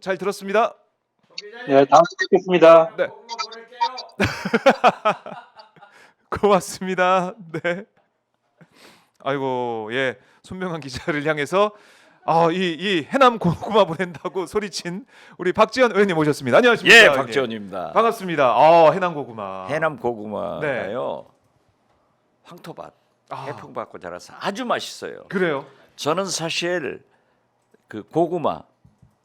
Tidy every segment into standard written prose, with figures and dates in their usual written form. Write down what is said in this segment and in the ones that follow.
잘 들었습니다. 네, 다음 듣겠습니다. 네. 고맙습니다. 네. 아이고, 예, 손명환 기자를 향해서 이 해남 고구마 보낸다고 소리친 우리 박지원 의원님 모셨습니다. 안녕하십니까? 예, 의원님. 박지원입니다. 반갑습니다. 해남 고구마. 해남 고구마가요. 황토밭, 아. 해풍받고 자라서 아주 맛있어요. 그래요? 저는 사실 그 고구마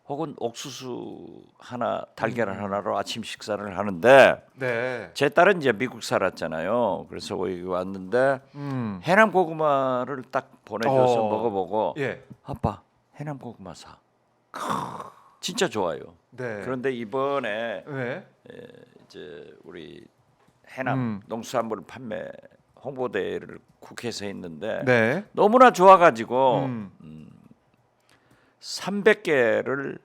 혹은 옥수수 하나, 달걀 하나로 아침 식사를 하는데 네. 제 딸은 이제 미국 살았잖아요. 그래서 여기 왔는데 해남 고구마를 딱 보내줘서 먹어보고 예. 아빠 해남 고구마 사. 진짜 좋아요. 네. 그런데 이번에 네. 이제 우리 해남 농수산물 판매 홍보대회를 국회에서 했는데 네. 너무나 좋아가지고 300개를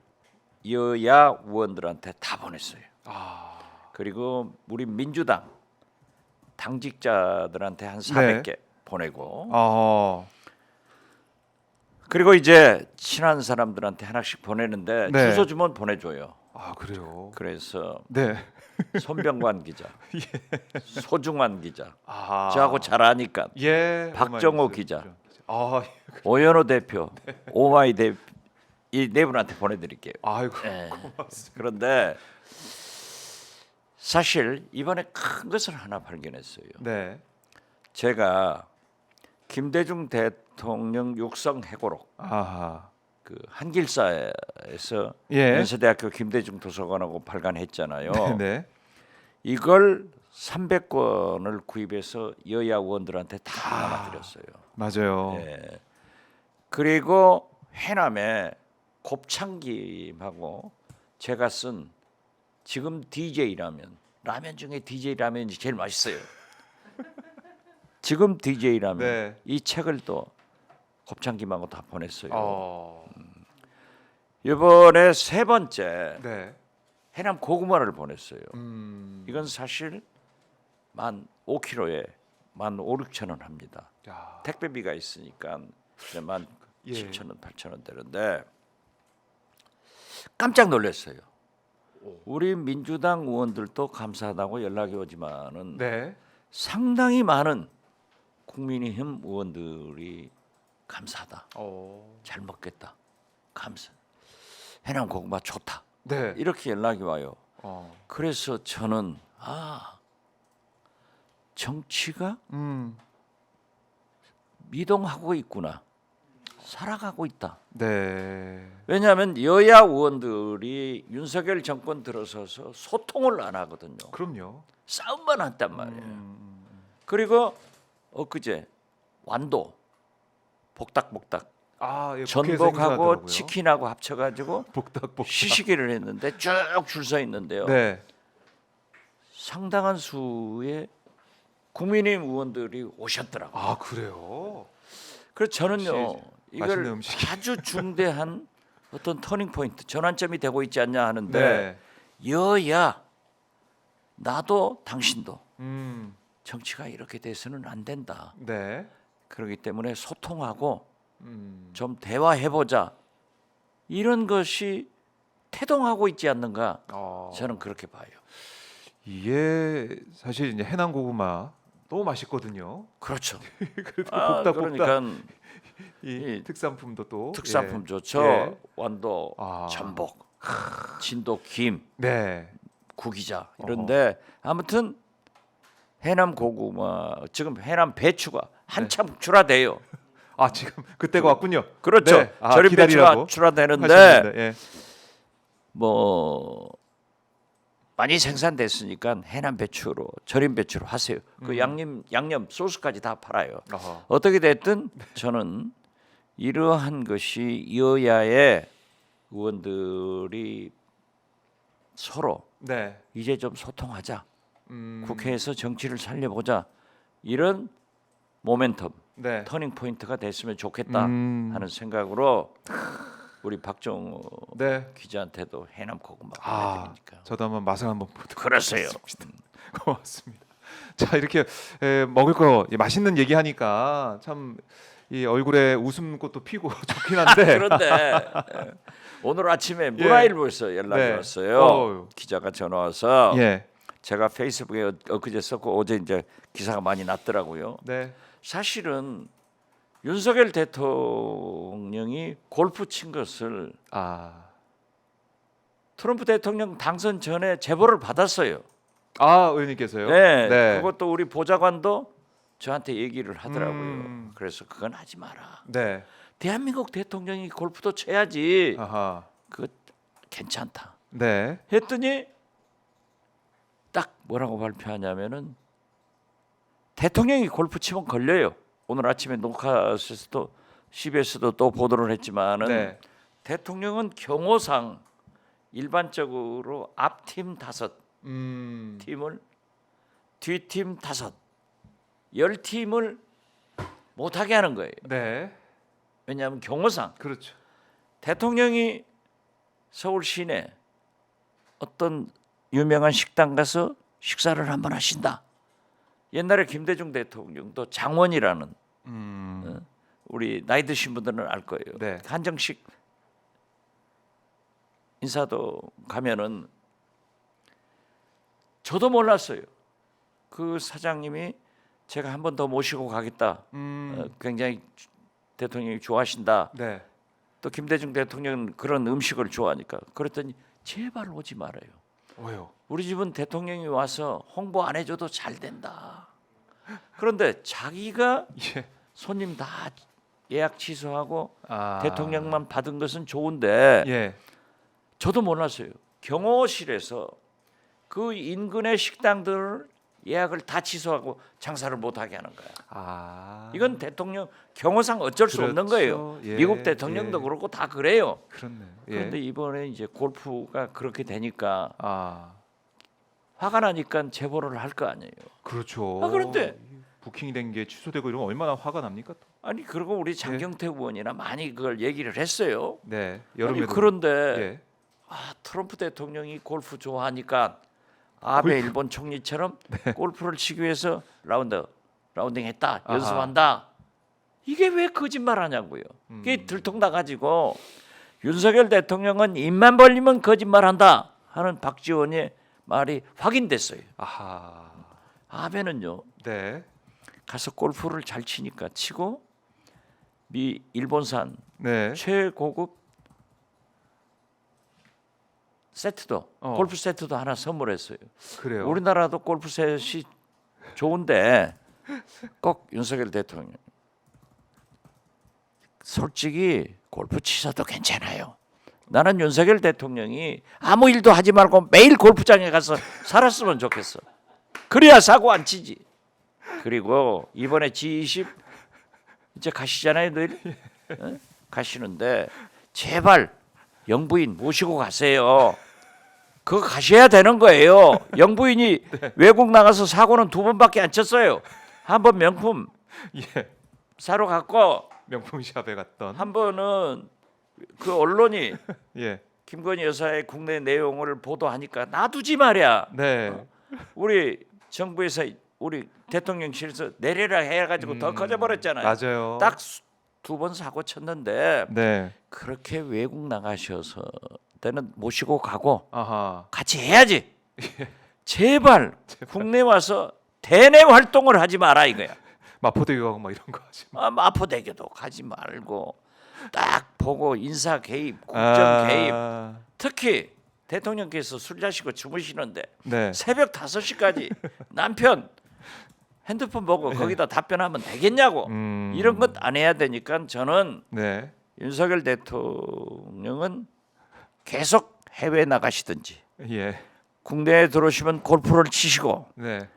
여야 의원들한테 다 보냈어요. 그리고 우리 민주당 당직자들한테 한 400개 보내고 그리고 이제 친한 사람들한테 하나씩 보내는데 네. 주소 주면 보내줘요. 아, 그래요. 그래서 네. 손병관 기자, 소중환 기자, 아. 저하고 잘 아니까 예. 박정호 오마이뉴스. 기자, 아, 오연호 대표, 오마이 대표 이 네 분한테 보내드릴게요. 아이고. 예. 고맙습니다. 그런데 사실 이번에 큰 것을 하나 발견했어요. 네. 제가 김대중 대통령 육성 해고록 아하. 그 한길사에서 예. 연세대학교 김대중 도서관하고 발간했잖아요. 네. 이걸 300권을 구입해서 여야 의원들한테 다 나눠드렸어요. 맞아요. 예. 그리고 해남에 곱창김하고 제가 쓴 지금 DJ라면 라면 중에 DJ 라면이 제일 맛있어요. 지금 DJ 라면 네. 이 책을 또 곱창김하고 다 보냈어요. 어. 이번에 세 번째 네. 해남 고구마를 보냈어요. 음. 이건 사실 만 5kg에 만 5, 6천 원 합니다. 야. 택배비가 있으니까 이제 만 예. 7천 원, 8천 원 되는데 깜짝 놀랐어요. 우리 민주당 의원들도 감사하다고 연락이 오지만은 네. 상당히 많은 국민의힘 의원들이 감사하다. 잘 먹겠다. 감사. 해남 고구마 좋다. 네. 이렇게 연락이 와요. 어. 그래서 저는 정치가 미동하고 있구나. 살아가고 있다. 네. 왜냐하면 여야 의원들이 윤석열 정권 들어서서 소통을 안 하거든요. 그럼요. 싸움만 한단 말이에요. 그리고 엊그제 완도 복닥복닥 아, 예, 국회에서 전복하고 행사하더라고요. 치킨하고 합쳐가지고 복닥복닥. 시식회를 했는데 쭉 줄 서 있는데요. 네. 상당한 수의 국민의힘 의원들이 오셨더라고요. 아, 그래요. 그래서 저는요 맛있는 이걸 음식이. 아주 중대한 어떤 터닝 포인트 전환점이 되고 있지 않냐 하는데 네. 여야 나도 당신도 음. 정치가 이렇게 돼서는 안 된다. 네. 그렇기 때문에 소통하고 음. 좀 대화해보자. 이런 것이 태동하고 있지 않는가? 저는 그렇게 봐요. 이게 사실 이제 해남 고구마 너무 맛있거든요. 그렇죠. 그래도 복닥복닥 그러니까 이 특산품도 또 특산품 예. 좋죠. 예. 완도, 전복, 진도 김, 네. 구기자 이런데 아무튼 해남 고구마 지금 해남 배추가 한참 출하돼요. 아, 지금 그때가 왔군요. 그렇죠. 네. 절임 배추가 기다리라고 출하되는데 하셨는데, 예. 뭐 많이 생산됐으니까 해남 배추로 절임 배추로 하세요. 그 양념 소스까지 다 팔아요. 어허. 어떻게 됐든 저는 이러한 것이 여야의 의원들이 서로 네. 이제 좀 소통하자. 국회에서 정치를 살려보자. 이런 모멘텀, 네. 터닝 포인트가 됐으면 좋겠다 음. 하는 생각으로 우리 박정호 네. 기자한테도 해남 고구마 아, 보내드리니까. 저도 한번 맛을 한번 보도록 그러세요. 고맙습니다. 자, 이렇게 먹을 거 맛있는 얘기하니까 참 이 얼굴에 웃음꽃도 피고 좋긴 한데. 그런데 오늘 아침에 문화일보에서 연락이 네. 왔어요. 어휴. 기자가 전화 와서 예. 제가 페이스북에 엊그제 썼고 어제 이제 기사가 많이 났더라고요. 네. 사실은 윤석열 대통령이 골프 친 것을 아. 트럼프 대통령 당선 전에 제보를 받았어요. 아, 의원님께서요? 네, 그것도 우리 보좌관도 저한테 얘기를 하더라고요. 그래서 그건 하지 마라. 네. 대한민국 대통령이 골프도 쳐야지. 아하. 그거 괜찮다. 네. 했더니 딱 뭐라고 발표하냐면은 대통령이 골프 치면 걸려요. 오늘 아침에 녹화에서도 CBS도 또 보도를 했지만은 네. 대통령은 경호상 일반적으로 앞팀 5 팀을 뒷팀 5 10팀을 못하게 하는 거예요. 네. 왜냐하면 경호상 그렇죠. 대통령이 서울 시내 어떤 유명한 식당 가서 식사를 한번 하신다. 옛날에 김대중 대통령도 장원이라는 우리 나이 드신 분들은 알 거예요. 네. 한정식 인사도 가면은 저도 몰랐어요. 그 사장님이 제가 한 번 더 모시고 가겠다. 굉장히 대통령이 좋아하신다. 네. 또 김대중 대통령은 그런 음식을 좋아하니까 그랬더니 제발 오지 말아요. 왜요? 우리 집은 대통령이 와서 홍보 안 해줘도 잘 된다. 그런데 자기가 예. 손님 다 예약 취소하고 아. 대통령만 받은 것은 좋은데 예. 저도 몰랐어요. 경호실에서 그 인근의 식당들 예약을 다 취소하고 장사를 못하게 하는 거야. 아. 이건 대통령 경호상 어쩔 수 없는 거예요. 그렇죠. 예, 미국 대통령도 예. 그렇고 다 그래요. 그렇네. 예. 그런데 이번에 이제 골프가 그렇게 되니까 아. 화가 나니까 제보를 할 거 아니에요. 그렇죠. 그런데 부킹이 된 게 취소되고 이러면 얼마나 화가 납니까? 또? 아니 그리고 우리 장경태 의원이나 많이 그걸 얘기를 했어요. 네. 아니, 여름에도. 그런데 예. 트럼프 대통령이 골프 좋아하니까 아베 일본 총리처럼 골프를 치기 위해서 라운딩했다, 아하. 연습한다. 이게 왜 거짓말하냐고요. 이게 들통나가지고 윤석열 대통령은 입만 벌리면 거짓말한다 하는 박지원의 말이 확인됐어요. 아하. 아베는요 네. 가서 골프를 잘 치니까 치고 일본산 네. 최고급 세트도 골프 세트도 하나 선물했어요. 그래요. 우리나라도 골프 셋이 좋은데 꼭 윤석열 대통령 솔직히 골프 치셔도 괜찮아요. 나는 윤석열 대통령이 아무 일도 하지 말고 매일 골프장에 가서 살았으면 좋겠어. 그래야 사고 안 치지. 그리고 이번에 G20 이제 가시잖아요, 늘 가시는데 제발 영부인 모시고 가세요. 그거 가셔야 되는 거예요. 영부인이 외국 나가서 사고는 2번밖에 안 쳤어요. 한 번 명품 예. 사러 갔고 명품 샵에 갔던. 한 번은 그 언론이 예. 김건희 여사의 국내 내용을 보도하니까 놔두지 말이야. 네. 우리 정부에서 우리 대통령실에서 내려라 해가지고 더 커져버렸잖아요. 맞아요. 딱 2번 사고 쳤는데 네. 그렇게 외국 나가셔서 때는 모시고 가고 아하. 같이 해야지. 제발 국내 와서 대내 활동을 하지 마라 이거야. 마포대교 가고 막 이런 거 하지. 마포대교도 가지 말고 딱 보고 인사 개입, 국정 개입. 특히 대통령께서 술 자시고 주무시는데 네. 새벽 5시까지 남편 핸드폰 보고 거기다 답변하면 되겠냐고. 이런 것 안 해야 되니까 저는 네. 윤석열 대통령은 계속 해외 나가시든지 예. 국내에 들어오시면 골프를 치시고 네.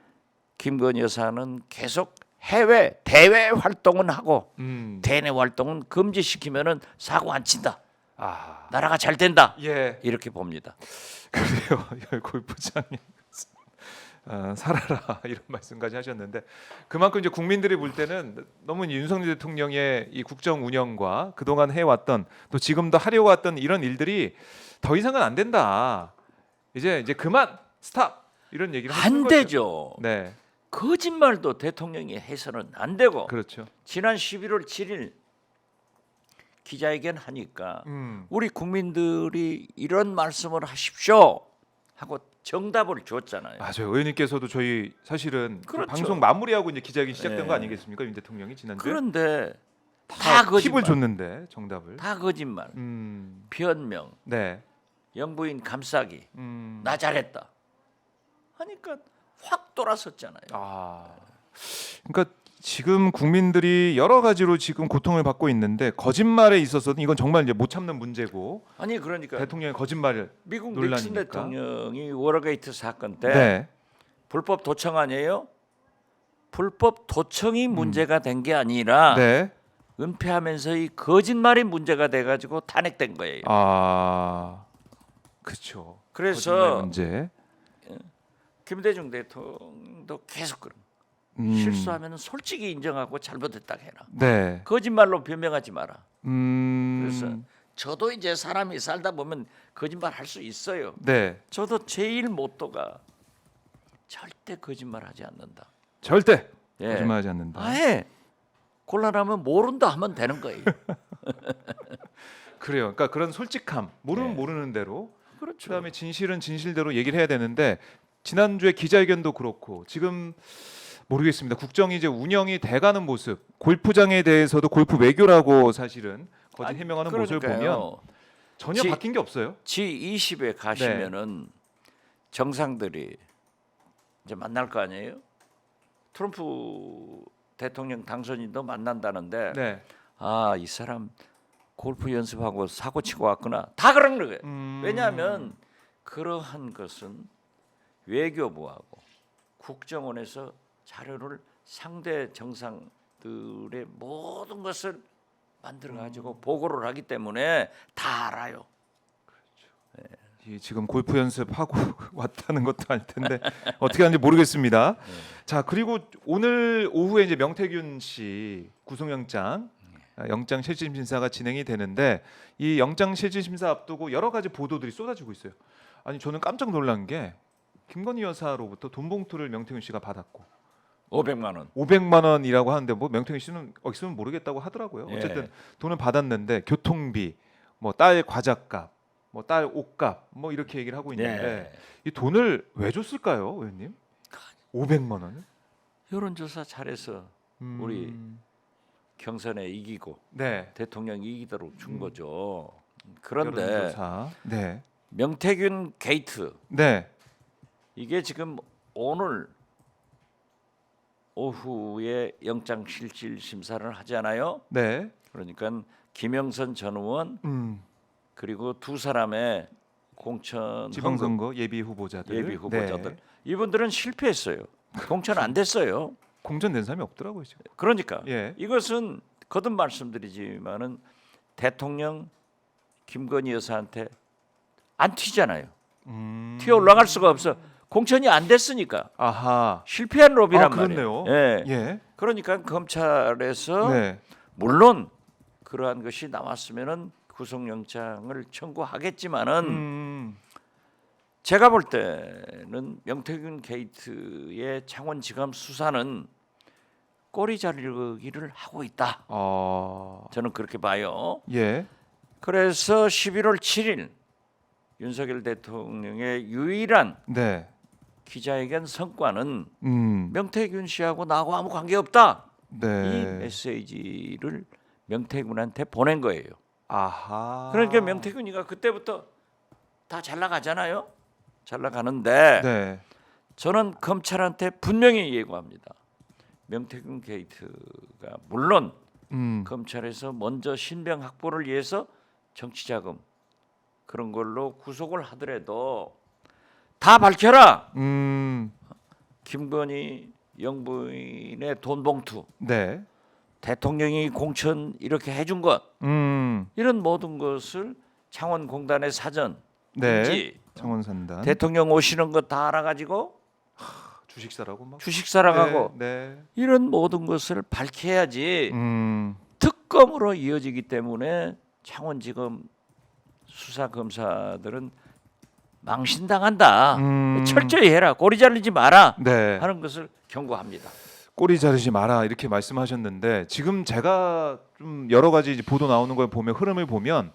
김건희 여사는 계속 해외 대외 활동은 하고 대내 활동은 금지시키면은 사고 안 친다. 아. 나라가 잘 된다. 예. 이렇게 봅니다. 그래요. 골프장님. 살아라 이런 말씀까지 하셨는데 그만큼 이제 국민들이 볼 때는 너무 윤석열 대통령의 이 국정 운영과 그동안 해왔던 또 지금도 하려고 했던 이런 일들이 더 이상은 안 된다. 이제 그만 스탑 이런 얘기를 하시는 안 거죠. 되죠. 네. 거짓말도 대통령이 해서는 안 되고 그렇죠. 지난 11월 7일 기자회견 하니까 우리 국민들이 이런 말씀을 하십시오 하고 정답을 줬잖아요. 맞아요. 의원님께서도 저희 사실은 그 그렇죠. 방송 마무리하고 이제 기자회견 시작된 네. 거 아니겠습니까? 윤 대통령이 지난주에 그런데 다 팁을 거짓말. 줬는데 정답을. 다 거짓말. 변명, 네. 영부인 감싸기, 나 잘했다 하니까 확 돌아섰잖아요. 그러니까 지금 국민들이 여러 가지로 지금 고통을 받고 있는데 거짓말에 있어서는 이건 정말 이제 못 참는 문제고 아니 그러니까 대통령의 거짓말을 미국 논란이니까. 닉슨 대통령이 워터게이트 사건 때 네. 불법 도청 아니에요? 불법 도청이 문제가 된 게 아니라 네. 은폐하면서 이 거짓말이 문제가 돼가지고 탄핵된 거예요. 그렇죠. 그래서 문제. 김대중 대통령도 계속 그런 실수하면 솔직히 인정하고 잘못했다 해라. 네. 거짓말로 변명하지 마라. 그래서 그래서 저도 이제 사람이 살다 보면 거짓말 할 수 있어요. 네. 저도 제일 모토가 절대 거짓말하지 않는다. 절대 예. 거짓말하지 않는다. 아예 곤란하면 모른다 하면 되는 거예요. 그래요. 그러니까 그런 솔직함, 모르면 네. 모르는 대로, 그렇죠. 그다음에 진실은 진실대로 얘기를 해야 되는데 지난주에 기자회견도 그렇고 지금 모르겠습니다. 국정이 이제 운영이 돼가는 모습, 골프장에 대해서도 골프 외교라고 사실은 거짓 아니, 해명하는 모습을 보면 그러니까요. 전혀 바뀐 게 없어요. G20에 가시면은 정상들이 이제 만날 거 아니에요? 트럼프 대통령 당선인도 만난다는데 네. 아, 이 사람 골프 연습하고 사고 치고 왔구나. 다 그런 거예요. 왜냐하면 그러한 것은 외교부하고 국정원에서 자료를 상대 정상들의 모든 것을 만들어 가지고 보고를 하기 때문에 다 알아요. 이 지금 골프 연습하고 왔다는 것도 아닐 텐데 어떻게 하는지 모르겠습니다. 자, 그리고 오늘 오후에 이제 명태균 씨 구속영장 영장 실질 심사가 진행이 되는데 이 영장 실질 심사 앞두고 여러 가지 보도들이 쏟아지고 있어요. 아니 저는 깜짝 놀란 게 김건희 여사로부터 돈 봉투를 명태균 씨가 받았고 500만 원. 500만 원이라고 하는데 뭐 명태균 씨는 있으면 모르겠다고 하더라고요. 예. 어쨌든 돈을 받았는데 교통비, 뭐 딸 과자값, 뭐 딸 옷값, 뭐 이렇게 얘기를 하고 있는데 네. 이 돈을 왜 줬을까요, 의원님? 500만 원을? 여론조사 잘해서 우리 경선에 이기고 네. 대통령 이기도록 준 거죠. 그런데 여론조사. 네. 명태균 게이트 네. 이게 지금 오늘 오후에 영장 실질 심사를 하잖아요. 네. 그러니까 김영선 전 의원 그리고 두 사람의 공천 지방선거 예비 후보자들. 예비 후보자들 네. 이분들은 실패했어요. 공천 안 됐어요. 공천된 사람이 없더라고요, 지금. 그러니까 예. 이것은 거듭 말씀드리지만은 대통령 김건희 여사한테 안 튀잖아요. 튀어 올라갈 수가 없어. 공천이 안 됐으니까 아하. 실패한 로비란 그렇네요. 말이에요. 예. 예. 그러니까 검찰에서 네. 물론 그러한 것이 나왔으면은 구속영장을 청구하겠지만은 제가 볼 때는 명태균 게이트의 창원지검 수사는 꼬리 자르기를 하고 있다. 저는 그렇게 봐요. 예. 그래서 11월 7일 윤석열 대통령의 유일한 네. 기자회견 성과는 명태균 씨하고 나하고 아무 관계 없다. 네. 이 메시지를 명태균한테 보낸 거예요. 아하. 그러니까 명태균이가 그때부터 다 잘 나가잖아요. 잘 나가는데 네. 저는 검찰한테 분명히 예고합니다. 명태균 게이트가 물론 검찰에서 먼저 신병 확보를 위해서 정치자금 그런 걸로 구속을 하더라도 다 밝혀라. 김건희 영부인의 돈 봉투, 네. 대통령이 공천 이렇게 해준 것 이런 모든 것을 창원공단의 사전, 네. 인지, 창원산단. 대통령 오시는 거 다 알아가지고 주식사라고 막. 주식 사랑하고 네. 이런 모든 것을 밝혀야지 네. 특검으로 이어지기 때문에 창원지검 수사 검사들은 망신당한다. 음. 철저히 해라. 꼬리 자르지 마라. 네. 하는 것을 경고합니다. 꼬리 자르지 마라 이렇게 말씀하셨는데 지금 제가 좀 여러 가지 이제 보도 나오는 걸 보면 흐름을 보면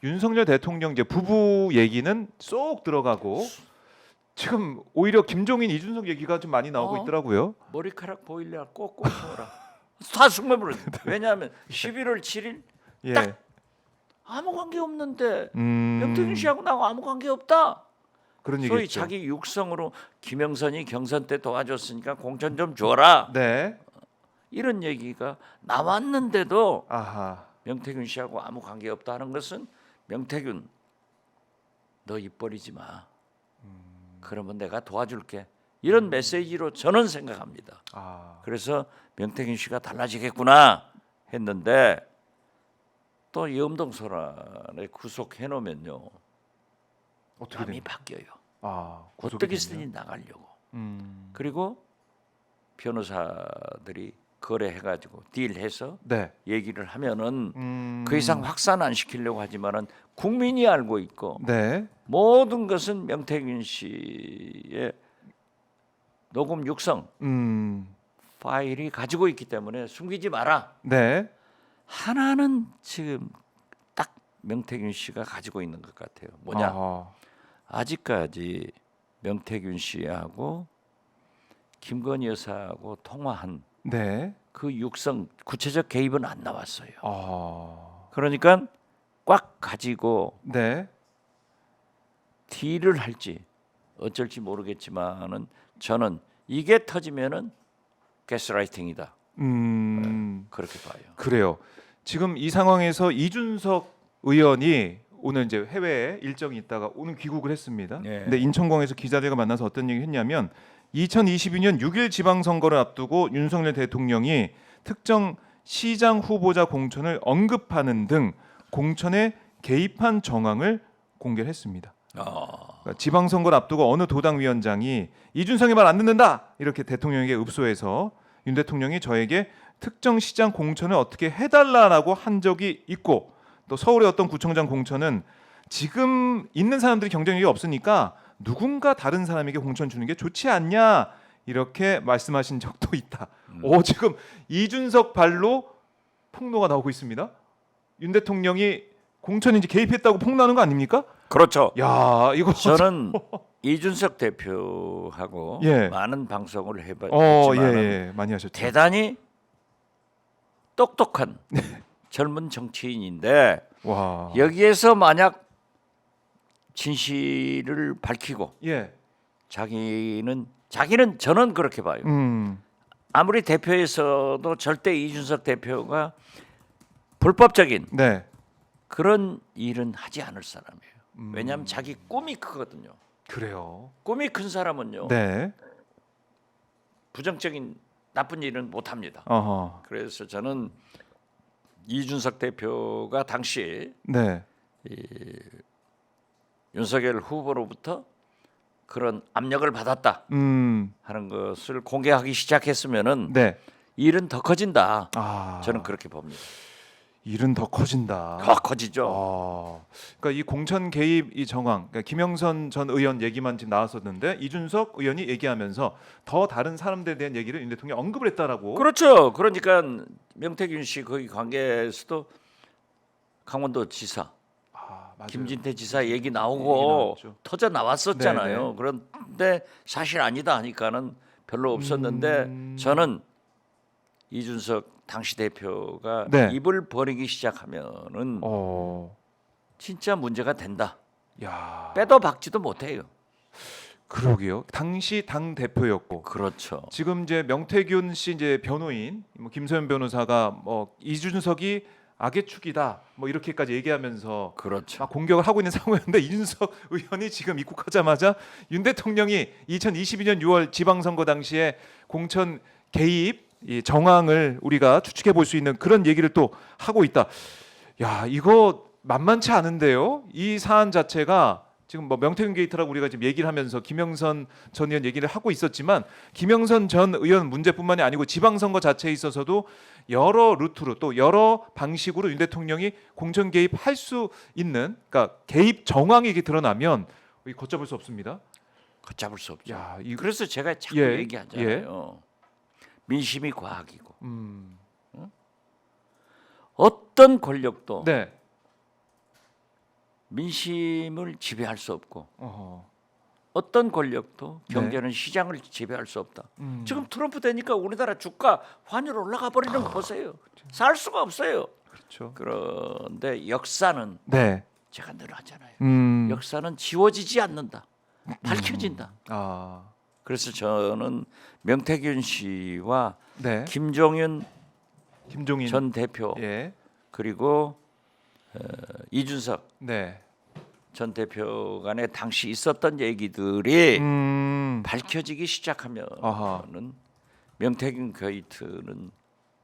윤석열 대통령 이제 부부 얘기는 쏙 들어가고 지금 오히려 김종인 이준석 얘기가 좀 많이 나오고 있더라고요. 머리카락 보일래 꼭꼭 숨어라. 다 숨어버려. 왜냐하면 11월 7일 예. 딱 아무 관계 없는데 명태균 씨하고 나하고 아무 관계 없다. 그런 소위 얘기죠. 자기 육성으로 김영선이 경선 때 도와줬으니까 공천 좀 줘라. 네. 이런 얘기가 나왔는데도 아하. 명태균 씨하고 아무 관계 없다는 것은 명태균 너 입 버리지 마. 그러면 내가 도와줄게. 이런 메시지로 저는 생각합니다. 아. 그래서 명태균 씨가 달라지겠구나 했는데 또 염동설안에 구속해 놓으면요 어떻게 마음이 됩니까? 바뀌어요. 아. 구속이 어떻게 되면? 쓰니 나가려고. 음. 그리고 변호사들이 거래해가지고 딜해서 네. 얘기를 하면은 음. 그 이상 확산 안 시키려고 하지만은 국민이 알고 있고 네. 모든 것은 명태균 씨의 녹음 육성 파일이 가지고 있기 때문에 숨기지 마라. 네. 하나는 지금 딱 명태균 씨가 가지고 있는 것 같아요. 뭐냐? 아하. 아직까지 명태균 씨하고 김건희 여사하고 통화한 네. 그 육성 구체적 개입은 안 나왔어요. 아. 그러니까 꽉 가지고 네. 딜을 할지 어쩔지 모르겠지만은 저는 이게 터지면은 가스라이팅이다. 그렇게 봐요. 그래요. 지금 이 상황에서 이준석 의원이 오늘 이제 해외에 일정이 있다가 오늘 귀국을 했습니다. 네. 근데 인천공항에서 기자들과 만나서 어떤 얘기 했냐면 2022년 6일 지방선거를 앞두고 윤석열 대통령이 특정 시장 후보자 공천을 언급하는 등 공천에 개입한 정황을 공개했습니다. 그러니까 지방선거를 앞두고 어느 도당위원장이 이준석이 말 안 듣는다 이렇게 대통령에게 읍소해서 윤 대통령이 저에게 특정 시장 공천을 어떻게 해달라라고 한 적이 있고 또 서울의 어떤 구청장 공천은 지금 있는 사람들이 경쟁력이 없으니까 누군가 다른 사람에게 공천 주는 게 좋지 않냐 이렇게 말씀하신 적도 있다. 지금 이준석 발로 폭로가 나오고 있습니다. 윤 대통령이 공천인지 개입했다고 폭로하는 거 아닙니까? 그렇죠. 야 이거 저는 이준석 대표하고 예. 많은 방송을 해봤지만 예, 많이 하셨죠. 대단히 똑똑한 젊은 정치인인데 와. 여기에서 만약 진실을 밝히고 예. 자기는 저는 그렇게 봐요. 아무리 대표에서도 절대 이준석 대표가 불법적인 네. 그런 일은 하지 않을 사람이에요. 왜냐하면 자기 꿈이 크거든요. 그래요. 꿈이 큰 사람은요 네. 부정적인 나쁜 일은 못합니다. 어허. 그래서 저는 이준석 대표가 당시 네. 윤석열 후보로부터 그런 압력을 받았다 하는 것을 공개하기 시작했으면은 네. 일은 더 커진다. 아. 저는 그렇게 봅니다. 일은 더 커진다. 더 커지죠. 그러니까 이 공천 개입 이 정황, 그러니까 김영선 전 의원 얘기만 지금 나왔었는데 이준석 의원이 얘기하면서 더 다른 사람들에 대한 얘기를 윤 대통령이 언급을 했다라고. 그렇죠. 그러니까 명태균 씨 거기 관계에서도 강원도 지사, 맞아요. 김진태 지사 얘기 얘기 나오고 나왔죠. 터져 나왔었잖아요. 네네. 그런데 사실 아니다 하니까는 별로 없었는데 저는 이준석 당시 대표가 네. 입을 버리기 시작하면은 진짜 문제가 된다. 야. 빼도 박지도 못해요. 그러게요. 당시 당 대표였고. 그렇죠. 지금 이제 명태균 씨 이제 변호인 김소연 변호사가 이준석이 악의 축이다 뭐 이렇게까지 얘기하면서 그렇죠. 막 공격을 하고 있는 상황이었는데 이준석 의원이 지금 입국하자마자 윤 대통령이 2022년 6월 지방선거 당시에 공천 개입 이 정황을 우리가 추측해 볼 수 있는 그런 얘기를 또 하고 있다. 야 이거 만만치 않은데요. 이 사안 자체가 지금 뭐 명태균 게이트라고 우리가 지금 얘기를 하면서 김영선 전 의원 얘기를 하고 있었지만 김영선 전 의원 문제뿐만이 아니고 지방선거 자체에 있어서도 여러 루트로 또 여러 방식으로 윤 대통령이 공천 개입할 수 있는 그러니까 개입 정황이 이게 드러나면 이 걷잡을 수 없습니다. 걷잡을 수 없죠. 야, 이 그래서 제가 자꾸 예, 얘기하잖아요. 민심이 과학이고 음. 어떤 권력도 네. 민심을 지배할 수 없고 어허. 어떤 권력도 네. 경제는 시장을 지배할 수 없다. 음. 지금 트럼프 되니까 우리나라 주가 환율 올라가 버리는 거 보세요. 살 수가 없어요. 그렇죠. 그런데 역사는 네. 제가 늘 하잖아요. 음. 역사는 지워지지 않는다. 밝혀진다. 아. 그래서 저는 명태균 씨와 네. 김종인 김종인 전 대표 예. 그리고 이준석 네. 전 대표 간에 당시 있었던 얘기들이 밝혀지기 아하. 시작하면은 명태균 게이트는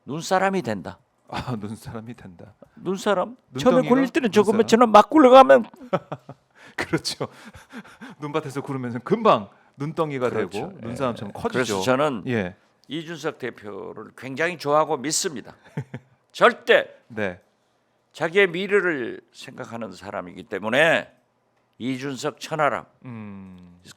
눈사람이 된다. 아, 눈사람이 된다. 눈사람? 눈덩이가 처음에 굴릴 때는 눈사람? 저것만 막 굴러가면 그렇죠. 눈밭에서 구르면서 금방 눈덩이가 그렇죠. 되고 예. 눈사람처럼 커지죠. 그래서 저는 예. 이준석 대표를 굉장히 좋아하고 믿습니다. 절대 네. 자기의 미래를 생각하는 사람이기 때문에 이준석 천하람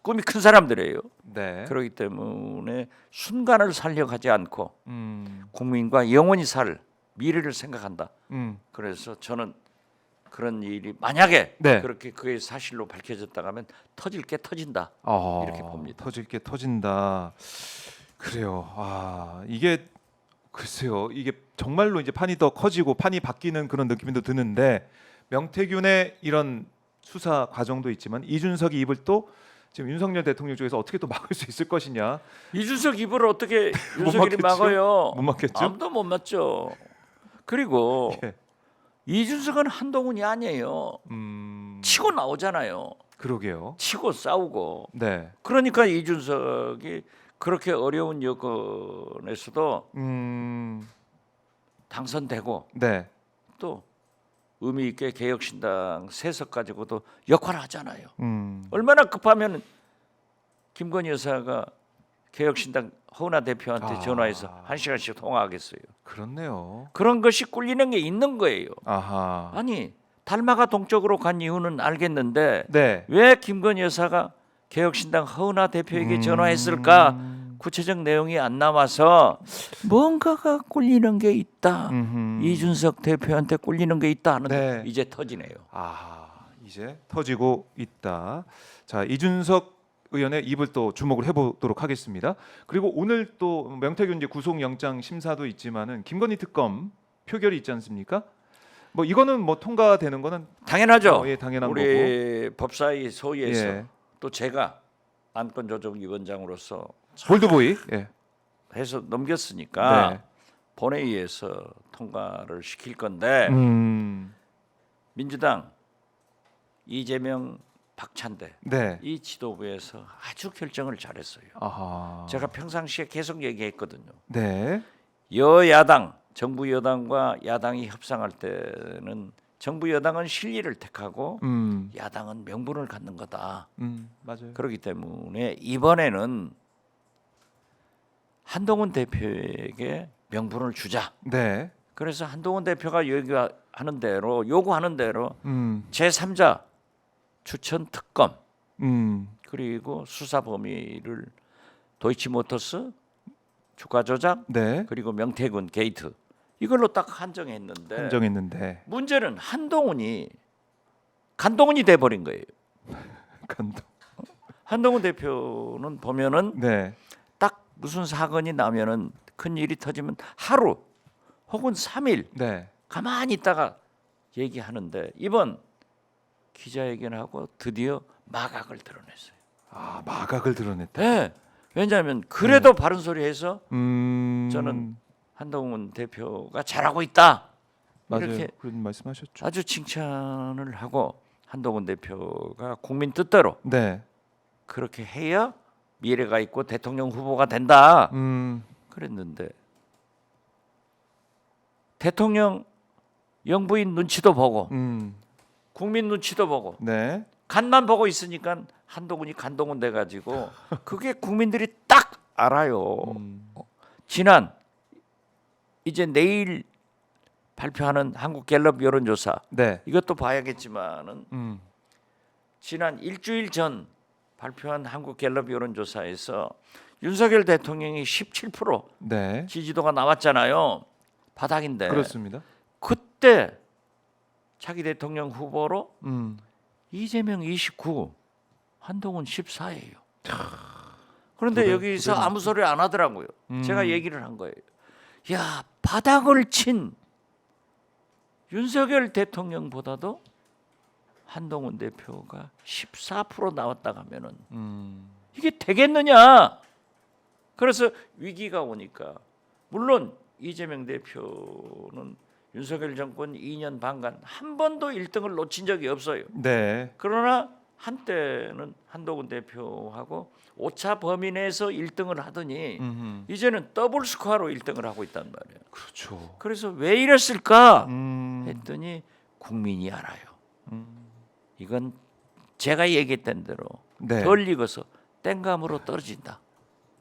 꿈이 큰 사람들이에요. 네. 그렇기 때문에 순간을 살려가지 않고 음. 국민과 영원히 살 미래를 생각한다. 음. 그래서 저는 그런 일이 만약에 네. 그렇게 그게 사실로 밝혀졌다 하면 터질 게 터진다. 아, 이렇게 봅니다. 터질 게 터진다. 그래요. 아, 이게 글쎄요. 이게 정말로 이제 판이 더 커지고 판이 바뀌는 그런 느낌도 드는데 명태균의 이런 수사 과정도 있지만 이준석이 입을 또 지금 윤석열 대통령 쪽에서 어떻게 또 막을 수 있을 것이냐. 이준석 입을 어떻게 못 윤석열이 막겠죠? 막아요? 못 막겠죠? 아무도 못 막죠. 그리고 예. 이준석은 한동훈이 아니에요. 치고 나오잖아요. 그러게요. 치고 싸우고. 네. 그러니까 이준석이 그렇게 어려운 여건에서도 당선되고 네. 또 의미 있게 개혁신당 세석 가지고도 역할을 하잖아요. 얼마나 급하면 김건희 여사가 개혁신당 허은하 대표한테 아. 전화해서 1시간씩 통화하겠어요. 그렇네요. 그런 것이 꿀리는 게 있는 거예요. 아하. 아니 달마가 동쪽으로 간 이유는 알겠는데 네. 왜 김건희 여사가 개혁신당 허은하 대표에게 전화했을까? 구체적 내용이 안 나와서 뭔가가 꿀리는 게 있다. 이준석 대표한테 꿀리는 게 있다 하는데 네. 이제 터지네요. 아, 이제 터지고 있다. 자, 이준석 의원의 입을 또 주목을 해보도록 하겠습니다. 그리고 오늘 또 명태균 이제 구속영장 심사도 있지만은 김건희 특검 표결이 있지 않습니까? 뭐 이거는 뭐 통과되는 거는 당연하죠. 예, 당연한 우리 법사위 소위에서 예. 또 제가 안건조정위원장으로서 볼드보이. 예. 해서 넘겼으니까 네. 본회의에서 통과를 시킬 건데 민주당 이재명 박찬대 네. 이 지도부에서 아주 결정을 잘했어요. 아하. 제가 평상시에 계속 얘기했거든요. 네. 여야당 정부 여당과 야당이 협상할 때는 정부 여당은 실리를 택하고 야당은 명분을 갖는 거다. 맞아요. 그렇기 때문에 이번에는 한동훈 대표에게 명분을 주자. 네. 그래서 한동훈 대표가 요구하는 대로 음. 제3자 추천 특검 그리고 수사 범위를 도이치모터스 주가 조작 네. 그리고 명태균 게이트 이걸로 딱 한정했는데 한정했는데 문제는 한동훈이 간동훈이 돼 버린 거예요. 간도. 한동훈 대표는 보면은 네. 딱 무슨 사건이 나면은 큰 일이 터지면 하루 혹은 3일 네. 가만히 있다가 얘기하는데 이번 기자회견하고 드디어 마각을 드러냈어요. 아, 마각을 드러냈다. 네. 왜냐하면 그래도 바른 소리 해서 저는 저는 한동훈 대표가 잘하고 있다. 맞아요. 이렇게 그런 말씀하셨죠. 아주 칭찬을 하고 한동훈 대표가 국민 뜻대로 네. 그렇게 해야 미래가 있고 대통령 후보가 된다. 그랬는데 대통령 영부인 눈치도 보고 국민 눈치도 보고 네. 간만 보고 있으니까 한동훈이 간동훈 돼가지고 그게 국민들이 딱 알아요. 지난 이제 내일 발표하는 한국갤럽 여론조사 네. 이것도 봐야겠지만은 지난 일주일 전 발표한 한국갤럽 여론조사에서 윤석열 대통령이 17% 네. 지지도가 나왔잖아요. 바닥인데 그렇습니다. 그때 차기 대통령 후보로 음. 이재명 29, 한동훈 14예요. 그런데 두 배, 여기서 두 배. 아무 소리 안 하더라고요. 제가 얘기를 한 거예요. 야, 바닥을 친 윤석열 대통령보다도 한동훈 대표가 14% 나왔다 하면은 이게 되겠느냐? 그래서 위기가 오니까 물론 이재명 대표는 윤석열 정권 2년 반간 한 번도 1등을 놓친 적이 없어요. 네. 그러나 한때는 한동훈 대표하고 오차 범위 내에서 1등을 하더니 이제는 더블 스코어로 1등을 하고 있단 말이에요. 그렇죠. 그래서 왜 이랬을까 했더니 국민이 알아요. 이건 제가 얘기했던 대로 네. 덜 익어서 땡감으로 떨어진다.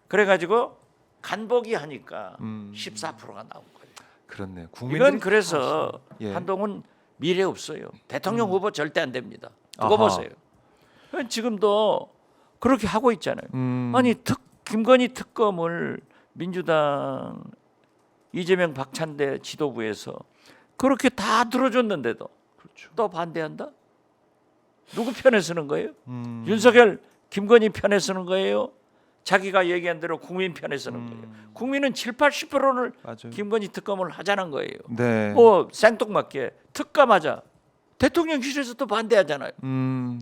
그래가지고 간보기 하니까 14%가 나온 거예요. 그렇네요. 국민들이 이건 그래서 예. 한동훈 미래 없어요. 대통령 후보 절대 안 됩니다. 두고 아하. 보세요. 지금도 그렇게 하고 있잖아요. 음. 아니 김건희 특검을 민주당 이재명 박찬대 지도부에서 그렇게 다 들어줬는데도 그렇죠. 또 반대한다? 누구 편에 서는 거예요? 음. 윤석열, 김건희 편에 서는 거예요? 자기가 얘기한 대로 국민 편에 서는 거예요. 국민은 7, 80%를 맞아요. 김건희 특검을 하자는 거예요. 네. 뭐 생뚱맞게 특감하자. 대통령실에서 또 반대하잖아요.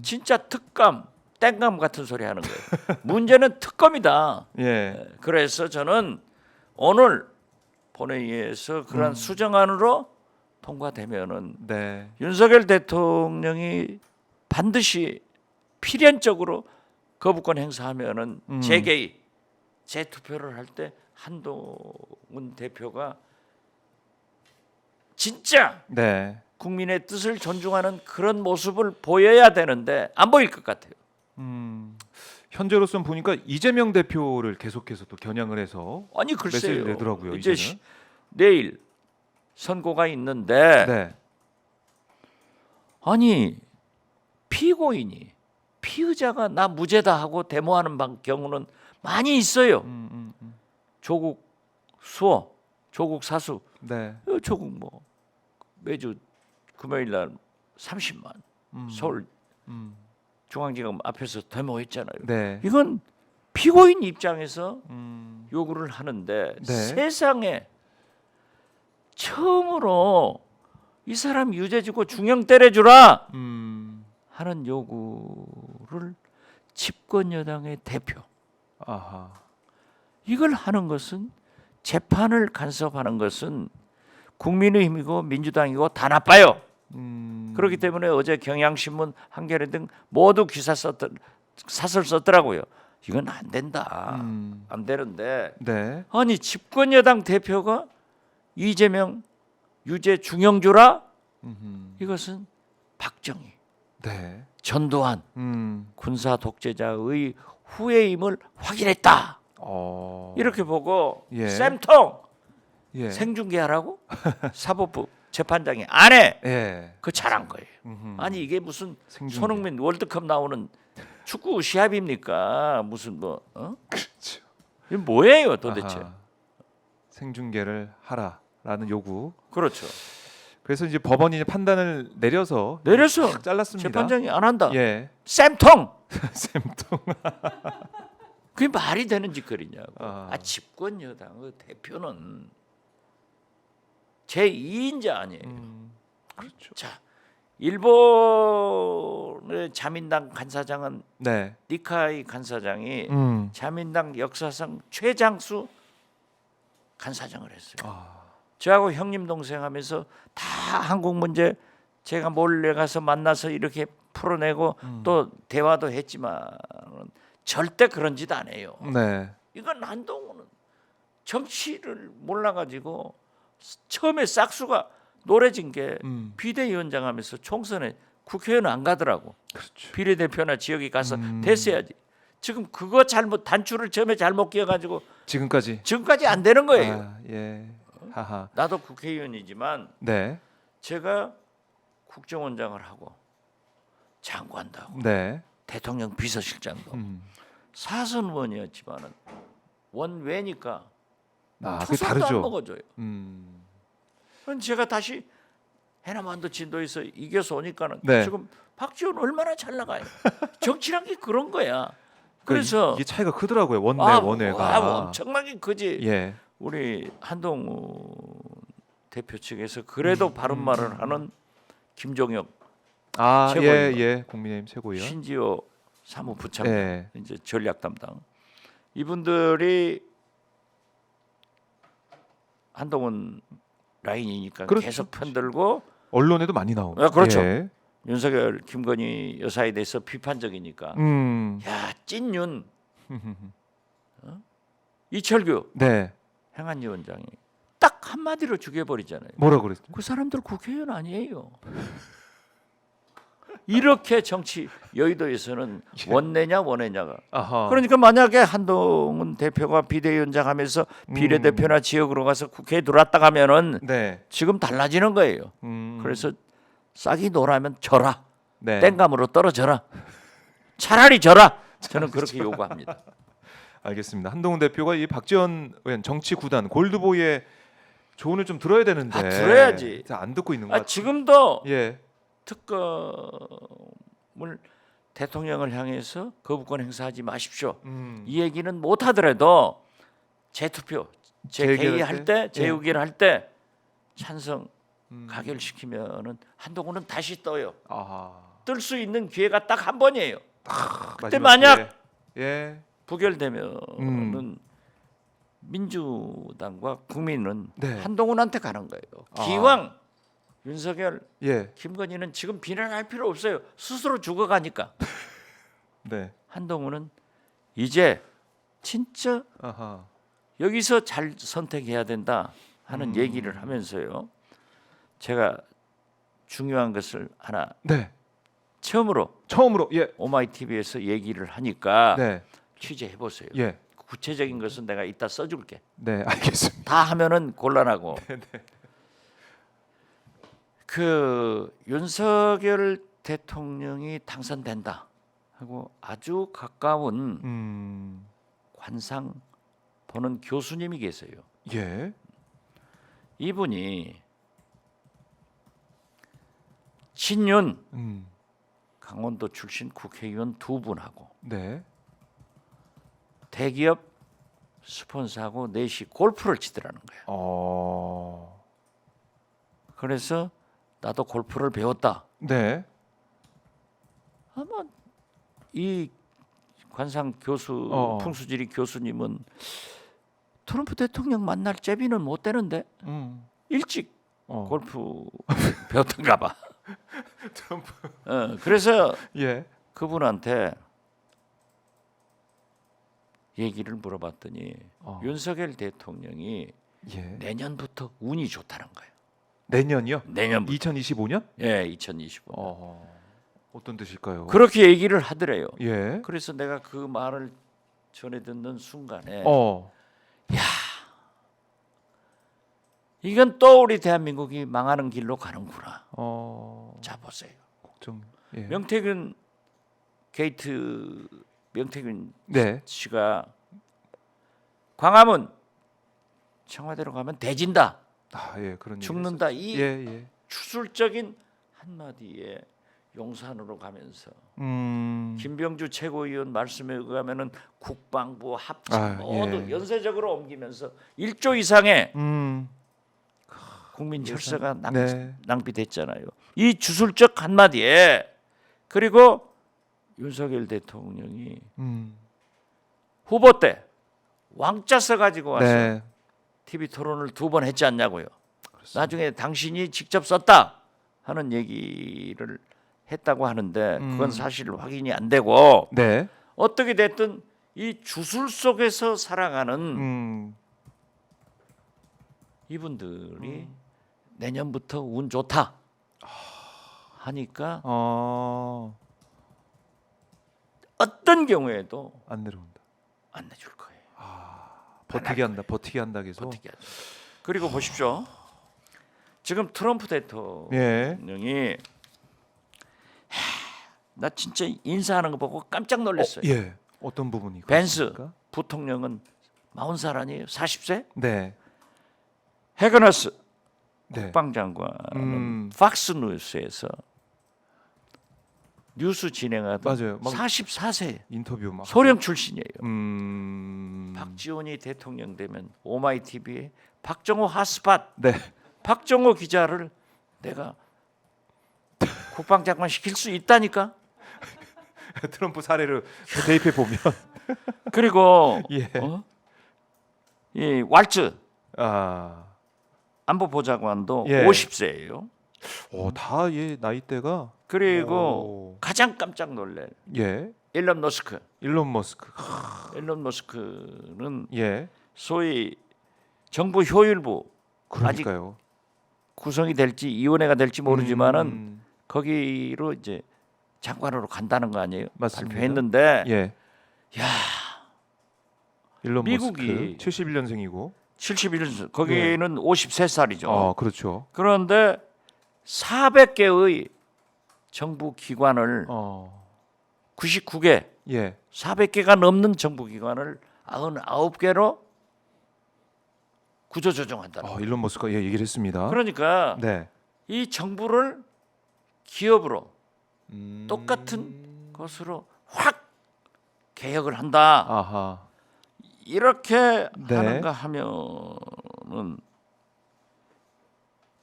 진짜 특감, 땡감 같은 소리 하는 거예요. 문제는 특검이다. 예. 그래서 저는 오늘 본회의에서 그런 수정안으로 통과되면은 네. 윤석열 대통령이 반드시 필연적으로 거부권 행사하면은 재개의 재투표를 할 때 한동훈 대표가 진짜 네. 국민의 뜻을 존중하는 그런 모습을 보여야 되는데 안 보일 것 같아요. 현재로서는 보니까 이재명 대표를 계속해서 또 겨냥을 해서 아니 메시지를 글쎄요. 내더라고요. 이제 이제는. 내일 선고가 있는데 네. 아니 피고인이 피의자가 나 무죄다 하고 데모하는 경우는 많이 있어요. 조국 수호, 조국 사수, 네. 조국 뭐 매주 금요일 날 30만 서울 중앙지검 앞에서 데모했잖아요. 네. 이건 피고인 입장에서 요구를 하는데 네. 세상에 처음으로 이 사람 유죄 주고 중형 때려주라 하는 요구를 집권 여당의 대표 아하. 이걸 하는 것은 재판을 간섭하는 것은 국민의힘이고 민주당이고 다 나빠요. 그렇기 때문에 어제 경향신문, 한겨레 등 모두 사설 썼더라고요. 이건 안 된다. 안 되는데 네. 아니 집권 여당 대표가 이재명 유죄 중형주라 이것은 박정희, 네. 전두환 군사 독재자의 후예임을 확인했다. 이렇게 보고 예. 쌤통 예. 생중계하라고 사법부 재판장이 안 해. 예. 그 잘한 거예요. 아니 이게 무슨 생중계. 손흥민 월드컵 나오는 축구 시합입니까? 무슨 뭐 그렇죠. 이게 뭐예요 도대체? 아하. 생중계를 하라라는 요구. 그렇죠. 그래서 이제 법원이 이제 판단을 내려서 탁 잘랐습니다. 재판장이 안 한다. 예. 쌤통. 쌤통. 그게 말이 되는 짓거리냐고. 아. 집권 여당의 대표는 제 2인자 아니에요. 그렇죠. 자, 일본의 자민당 간사장은 네. 니카이 간사장이 자민당 역사상 최장수 간사장을 했어요. 저하고 형님 동생 하면서 다 한국 문제 제가 몰래 가서 만나서 이렇게 풀어내고 또 대화도 했지만 절대 그런 짓 안 해요. 네. 이건 한동훈은 정치를 몰라가지고 처음에 싹수가 노래진 게 비대위원장 하면서 총선에 국회의원 안 가더라고. 그렇죠. 비례대표나 지역에 가서 됐어야지. 지금 그거 잘못 단추를 처음에 잘못 끼워가지고 지금까지 안 되는 거예요. 아, 예. 하하. 나도 국회의원이지만 네. 제가 국정원장을 하고 장관도 하고 네. 대통령 비서실장도 음. 사선 의원이었지만은 원외니까 아, 그게 투석도 안 다르죠. 먹어줘요. 음. 그럼 제가 다시 해남한도 진도에서 이겨서 오니까는 네. 지금 박지원 얼마나 잘 나가요. 정치란 게 그런 거야. 그래서 이게 차이가 크더라고요. 원내 원외가. 엄청나게 크지. 예. 우리 한동훈 대표 측에서 그래도 바른 말을 하는 김종혁 아, 예, 최고위원. 예. 국민의힘 최고위원. 신지호 사무부장관 예. 이제 전략 담당 이분들이 한동훈 라인이니까 그렇죠. 계속 편들고 언론에도 많이 나오고. 아, 그렇죠. 예. 윤석열, 김건희 여사에 대해서 비판적이니까 야 찐윤 이철규 네. 행안위원장이 딱 한마디로 죽여버리잖아요. 뭐라 그랬어요? 그 사람들 국회의원 아니에요. 이렇게 정치 여의도에서는 원내냐 원외냐가 아하. 그러니까 만약에 한동훈 대표가 비대위원장 하면서 비례대표나 지역으로 가서 국회에 들어왔다 가면은 네. 지금 달라지는 거예요. 그래서 싹이 노라면 져라. 네. 땡감으로 떨어져라. 차라리 져라. 저는 그렇게 요구합니다. 알겠습니다. 한동훈 대표가 이 박지원 의원 정치 구단 골드보이의 조언을 좀 들어야 되는데. 아, 들어야지. 안 듣고 있는 것 같아요. 지금도 예. 특검을 대통령을 향해서 거부권 행사하지 마십시오. 음. 이 얘기는 못 하더라도 재투표, 재의결할 재개의할 때, 때? 재의결할 때 찬성 가결시키면은 한동훈은 다시 떠요. 아하. 뜰 수 있는 기회가 딱 한 번이에요. 그때 마지막 만약 기회. 예. 부결되면은 민주당과 국민은 네. 한동훈한테 가는 거예요. 아. 기왕 윤석열, 예. 김건희는 지금 비난할 필요 없어요. 스스로 죽어가니까. 네. 한동훈은 이제 진짜 아하. 여기서 잘 선택해야 된다 하는 얘기를 하면서요. 제가 중요한 것을 하나 네. 처음으로 예. 오마이TV에서 얘기를 하니까 네. 취재해 보세요. 예. 구체적인 것은 내가 이따 써줄게. 네, 알겠습니다. 다 하면은 곤란하고. 그 윤석열 대통령이 당선된다 하고 아주 가까운 관상 보는 교수님이 계세요. 예. 이분이 친윤 강원도 출신 국회의원 두 분하고 네. 대기업 스폰서하고 넷이 골프를 치더라는 거예요. 그래서 나도 골프를 배웠다. 네. 아마 이 관상 교수 풍수지리 교수님은 트럼프 대통령 만날 제비는 못 되는데 일찍 골프 배웠던가 봐. 트럼프. 그래서 예. 그분한테 얘기를 물어봤더니 윤석열 대통령이 예. 내년부터 운이 좋다는 거예요. 내년이요? 내년부터. 2025년? 예, 2025년. 어떤 뜻일까요? 그렇게 얘기를 하더래요. 예. 그래서 내가 그 말을 전해 듣는 순간에 이건 또 우리 대한민국이 망하는 길로 가는구나. 자 보세요. 걱정. 예. 명태균 게이트 명태균 네. 씨가 광화문 청와대로 가면 대진다. 예, 그런 죽는다. 이 예. 추술적인 한마디에 용산으로 가면서 김병주 최고위원 말씀에 의하면은 국방부 합참 모두 연쇄적으로 옮기면서 1조 이상의 국민 혈세가 낭비됐잖아요. 이 주술적 한마디에 그리고 윤석열 대통령이 후보 때 왕자 써가지고 와서 TV 토론을 2번 했지 않냐고요. 그렇습니다. 나중에 당신이 직접 썼다 하는 얘기를 했다고 하는데 그건 사실 확인이 안 되고 어떻게 됐든 이 주술 속에서 살아가는 이분들이 내년부터 운 좋다 하니까 어떤 경우에도 안 내려온다. 안 내줄 거예요. 버티게 한다 계속. 버티게 하죠. 그리고 보십시오. 지금 트럼프 대통령이 나 진짜 인사하는 거 보고 깜짝 놀랐어요. 예. 어떤 부분이 벤스 그렇습니까? 부통령은 40살 아니에요? 40세? 네. 해거너스 네. 국방장관은 팍스 뉴스에서 뉴스 진행하던 맞아요. 막 44세 인터뷰 막 소령 출신이에요. 박지원이 대통령 되면 오마이 TV에 박정호 핫스팟 네. 박정호 기자를 내가 국방장관 시킬 수 있다니까. 트럼프 사례를 대입해 보면 그리고 예. 이 왈츠 아. 안보보좌관도 예. 50세예요. 다 예 나이대가 그리고 가장 깜짝 놀랄 예. 일론 머스크. 일론 머스크. 일론 머스크는 예. 소위 정부 효율부 아직 그러니까요. 구성이 될지 위원회가 될지 모르지만은 거기로 이제 장관으로 간다는 거 아니에요? 맞습니다. 발표했는데 예. 야, 미국이 미국이 71년생이고 71년 거기는 53살이죠. 그렇죠. 그런데 400개의 정부 기관을 99개, 예. 400개가 넘는 정부 기관을 99개로 구조 조정한다. 일론 머스크가 예, 얘기를 했습니다. 그러니까 네. 이 정부를 기업으로 똑같은 것으로 확 개혁을 한다. 아하. 이렇게 네. 하는가 하면은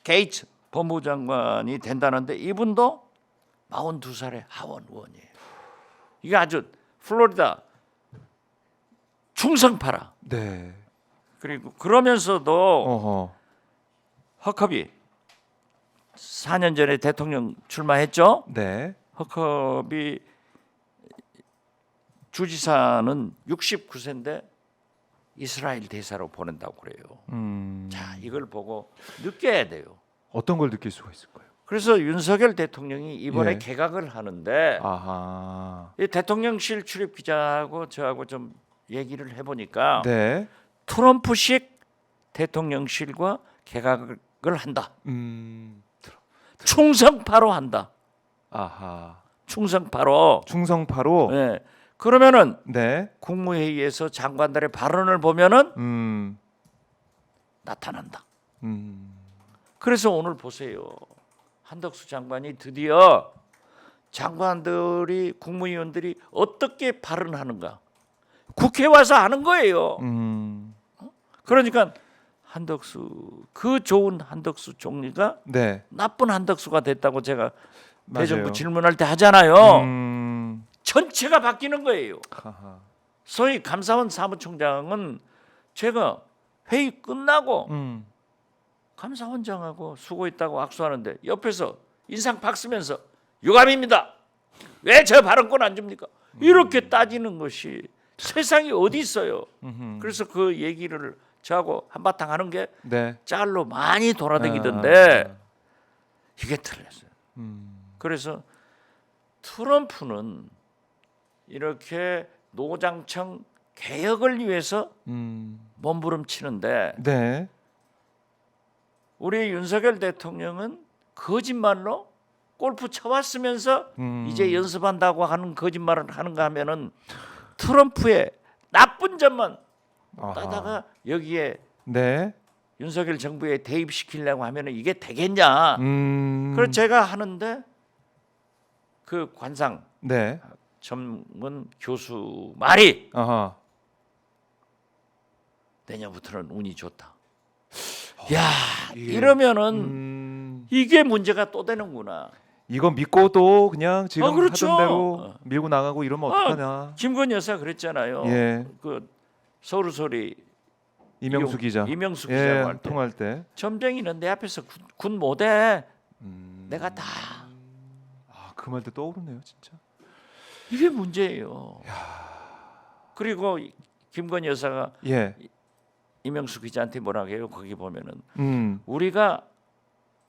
게이츠 법무장관이 된다는데 이분도 42살의 하원 의원이에요. 이게 아주 플로리다 충성파라. 네. 그리고 그러면서도 어허. 허커비 4년 전에 대통령 출마했죠. 네. 허커비 주지사는 69세인데 이스라엘 대사로 보낸다고 그래요. 자, 이걸 보고 느껴야 돼요. 어떤 걸 느낄 수가 있을까요? 그래서 윤석열 대통령이 이번에 예. 개각을 하는데 아하. 이 대통령실 출입 기자하고 저하고 좀 얘기를 해보니까 네. 트럼프식 대통령실과 개각을 한다. 충성파로 한다. 아하. 충성파로. 충성파로. 네. 그러면은 네. 국무회의에서 장관들의 발언을 보면은 나타난다. 그래서 오늘 보세요. 한덕수 장관이 드디어 장관들이 국무위원들이 어떻게 발언하는가 국회 와서 하는 거예요. 그러니까 한덕수 그 좋은 한덕수 총리가 네. 나쁜 한덕수가 됐다고 제가 맞아요. 대정부 질문할 때 하잖아요. 전체가 바뀌는 거예요. 하하. 소위 감사원 사무총장은 제가 회의 끝나고 감사원장하고 수고했다고 악수하는데 옆에서 인상 팍 쓰면서 유감입니다. 왜 저 발언권 안 줍니까? 이렇게 따지는 것이 세상에 어디 있어요. 그래서 그 얘기를 저하고 한바탕 하는 게 네. 짤로 많이 돌아다니던데 이게 틀렸어요. 그래서 트럼프는 이렇게 노장청 개혁을 위해서 몸부림치는데 네. 우리 윤석열 대통령은 거짓말로 골프 쳐왔으면서 이제 연습한다고 하는 거짓말을 하는가 하면은 트럼프의 나쁜 점만 따다가 여기에 네. 윤석열 정부에 대입시키려고 하면은 이게 되겠냐? 그래서 제가 하는데 그 관상 네. 전문 교수 말이 아하. 내년부터는 운이 좋다. 야, 이게, 이러면은 이게 문제가 또 되는구나. 이거 믿고도 그냥 지금 그렇죠. 하던 대로 밀고 나가고 이러면 어떡하냐. 김건희 여사 그랬잖아요. 예. 그 서울소리 이명수 기자. 이명수 예, 기자가 할 때 통할 때. 점쟁이는 내 앞에서 군 못해. 내가 다 그 말도 떠오르네요, 진짜. 이게 문제예요. 그리고 김건희 여사가 예. 이명수 기자한테 뭐라고 해요? 거기 보면은 우리가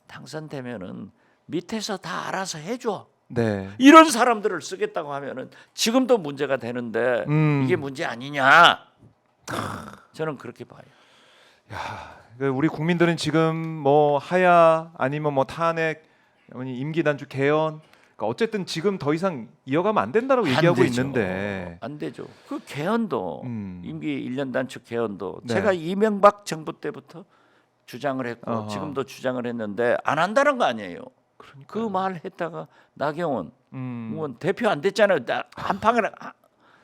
당선되면은 밑에서 다 알아서 해줘. 네. 이런 사람들을 쓰겠다고 하면은 지금도 문제가 되는데 이게 문제 아니냐? 저는 그렇게 봐요. 우리 국민들은 지금 뭐 하야 아니면 뭐 탄핵 아니 임기 단축 개헌 그러니까 어쨌든 지금 더 이상 이어가면 안 된다라고 안 얘기하고 되죠. 있는데 안 되죠. 그 개헌도 음. 임기 1년 단축 개헌도 네. 제가 이명박 정부 때부터 주장을 했고 어허. 지금도 주장을 했는데 안 한다는 거 아니에요. 그 말 했다가 나경원 의원 대표 안 됐잖아요. 한 방에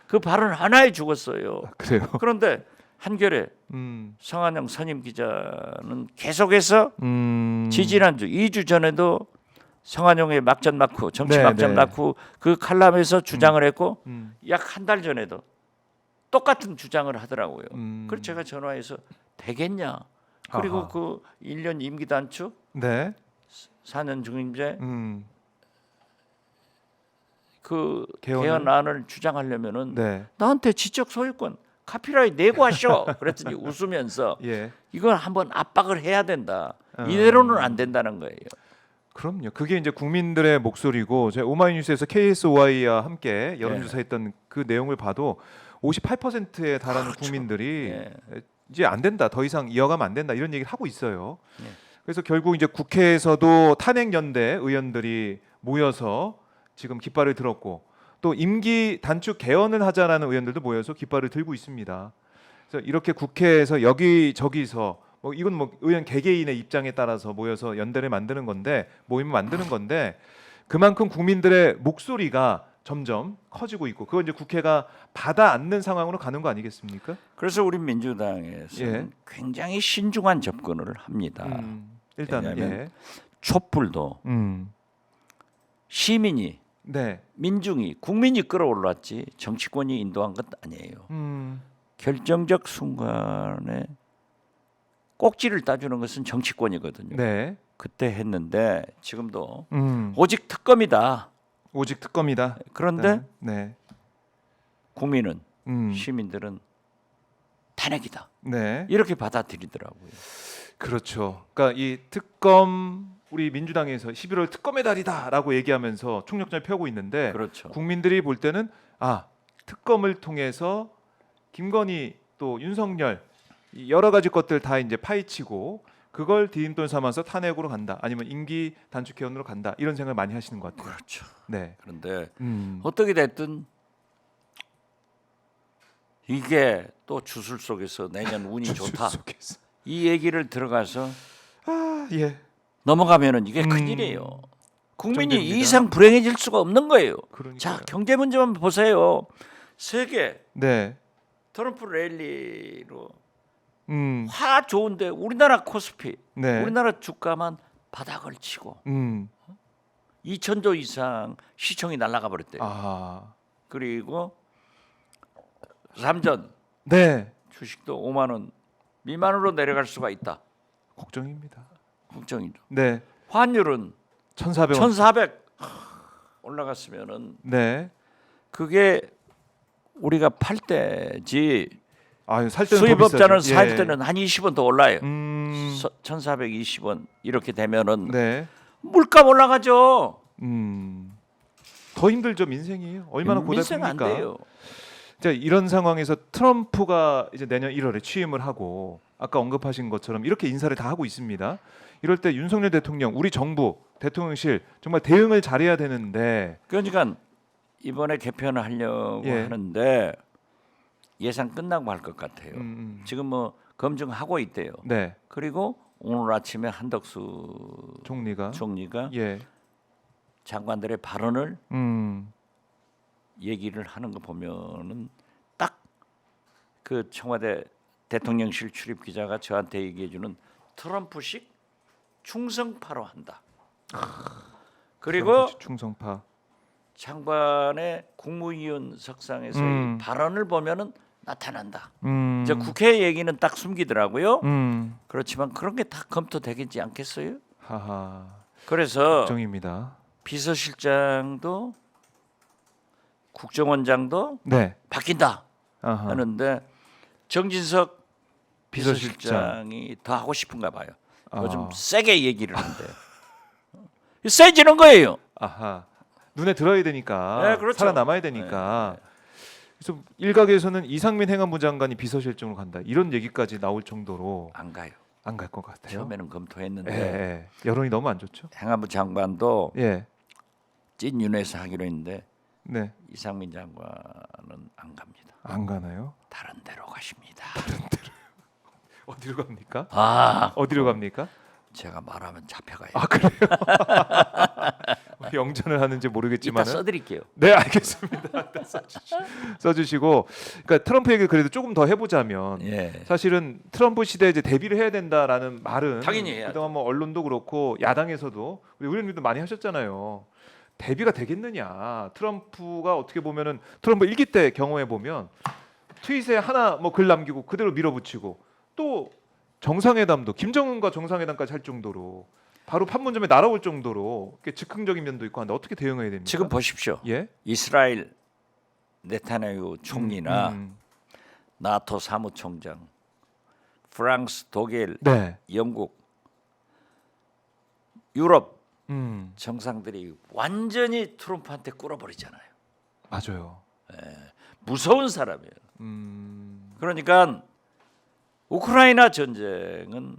그 발언 하나에 죽었어요. 그래요. 그런데 한겨레 성한영 선임 기자는 계속해서 지지난주 2주 전에도 성한영의 막전 막후 정치 네, 막전 네. 막후 그 칼럼에서 주장을 했고 음. 약 한 달 전에도 똑같은 주장을 하더라고요. 음. 그래서 제가 전화해서 되겠냐? 그리고 아하. 그 1년 임기 단축 네. 4년 중임제 그 개헌을? 개헌안을 주장하려면은 네. 나한테 지적 소유권 카피라이트 내고 하쇼. 그랬더니 웃으면서 예. 이걸 한번 압박을 해야 된다. 어. 이대로는 안 된다는 거예요. 그럼요. 그게 이제 국민들의 목소리고 제가 오마이뉴스에서 KSOI와 함께 여론조사했던 그 내용을 봐도 58%에 달하는 그렇죠. 국민들이 예. 이제 안 된다. 더 이상 이어가면 안 된다. 이런 얘기를 하고 있어요. 예. 그래서 결국 이제 국회에서도 탄핵연대 의원들이 모여서 지금 깃발을 들었고 또 임기 단축 개헌을 하자라는 의원들도 모여서 깃발을 들고 있습니다. 그래서 이렇게 국회에서 여기저기서 뭐 이건 뭐 의원 개개인의 입장에 따라서 모여서 연대를 만드는 건데 모임을 만드는 건데 그만큼 국민들의 목소리가 점점 커지고 있고 그걸 이제 국회가 받아 안는 상황으로 가는 거 아니겠습니까? 그래서 우리 민주당에서 예. 는 굉장히 신중한 접근을 합니다. 일단은 왜냐하면 예. 촛불도 시민이 네. 민중이 국민이 끌어올랐지 정치권이 인도한 것 아니에요. 결정적 순간에 꼭지를 따주는 것은 정치권이거든요. 네. 그때 했는데 지금도 오직 특검이다. 오직 특검이다. 그런데 네. 국민은 음. 시민들은 탄핵이다. 네. 이렇게 받아들이더라고요. 그렇죠. 그러니까 이 특검 우리 민주당에서 11월 특검의 달이다라고 얘기하면서 총력전을 펴고 있는데 그렇죠. 국민들이 볼 때는 아 특검을 통해서 김건희 또 윤석열 이 여러 가지 것들 다 이제 파헤치고 그걸 디딤돌 삼아서 탄핵으로 간다 아니면 임기 단축 개헌으로 간다 이런 생각을 많이 하시는 것 같아요. 그렇죠. 네. 그런데 음. 어떻게 됐든 이게 또 주술 속에서 내년 운이 좋다. 속에서. 이 얘기를 들어가서 아 예. 넘어가면은 이게 큰일이에요. 국민이 걱정됩니다. 이 이상 불행해질 수가 없는 거예요. 그러니까요. 자, 경제 문제만 보세요. 세계 네. 트럼프 랠리로 음. 화 좋은데 우리나라 코스피, 네. 우리나라 주가만 바닥을 치고 2천조 이상 시총이 날아가 버렸대요. 아. 그리고 삼전 네. 주식도 5만 원 미만으로 내려갈 수가 있다. 걱정입니다. 걱정이죠. 네. 환율은 1,400원. 1,400 올라갔으면은 네. 그게 우리가 팔 때지 아, 살 때는 수입업자는 더 비싸죠. 살 예. 때는 한 20원 더 올라요. 1,420원 이렇게 되면은 네. 물값 올라가죠. 더 힘들죠 민생이 얼마나 민생 안 고달픕니까? 돼요. 자, 이런 상황에서 트럼프가 이제 내년 1월에 취임을 하고 아까 언급하신 것처럼 이렇게 인사를 다 하고 있습니다. 이럴 때 윤석열 대통령, 우리 정부, 대통령실 정말 대응을 잘해야 되는데 그러니까 이번에 개편을 하려고 예. 하는데 예상 끝나고 할 것 같아요. 지금 지금 뭐 검증하고 있대요. 네 그리고 오늘 아침에 한덕수 총리가 총리가 예 장관들의 발언을 얘기를 하는 거 보면은 딱 그 청와대 대통령실 출입 기자가 저한테 얘기해 주는 트럼프식 충성파로 한다. 그리고 충성파 장관의 국무위원 석상에서의 발언을 보면은 나타난다. 이제 국회 얘기는 딱 숨기더라고요. 그렇지만 그런 게 다 검토되겠지 않겠어요? 하하 그래서 걱정입니다. 비서실장도 국정원장도 네 바뀐다 아하. 하는데 정진석 비서실장. 비서실장이 더 하고 싶은가 봐요. 요즘 아. 세게 얘기를 하는데 세지는 거예요. 아하 눈에 들어야 되니까 네, 그렇죠. 살아남아야 되니까 그래서 일각에서는 이상민 행안부 장관이 비서실장으로 간다 이런 얘기까지 나올 정도로 안 가요. 안 갈 것 같아요. 처음에는 예, 검토했는데 예. 여론이 너무 안 좋죠. 행안부 장관도 예. 찐윤회에서 하기로 했는데 네. 이상민 장관은 안 갑니다. 안 가나요? 다른 데로 가십니다. 어디로 갑니까? 아, 어디로 갑니까? 제가 말하면 잡혀가요. 아 그래요? 영전을 하는지 이따 모르겠지만 써드릴게요. 네 알겠습니다. 써주시고 그러니까 트럼프 얘기 그래도 조금 더 해보자면 예. 사실은 트럼프 시대에 이제 대비를 해야 된다라는 말은 당연히 해야죠. 그동안 뭐 언론도 그렇고 야당에서도 우리 의원님도 많이 하셨잖아요. 대비가 되겠느냐? 트럼프가 어떻게 보면은 트럼프 1기 때 경험해 보면 트윗에 하나 뭐 글 남기고 그대로 밀어붙이고 또 정상회담도 김정은과 정상회담까지 할 정도로 바로 판문점에 날아올 정도로 즉흥적인 면도 있고 한데 어떻게 대응해야 됩니까? 지금 보십시오. 예? 이스라엘 네타냐후 총리나 음. 나토 사무총장, 프랑스, 독일, 네. 영국, 유럽 음. 정상들이 완전히 트럼프한테 꿇어버리잖아요. 맞아요. 무서운 사람이에요. 음. 그러니까 우크라이나 전쟁은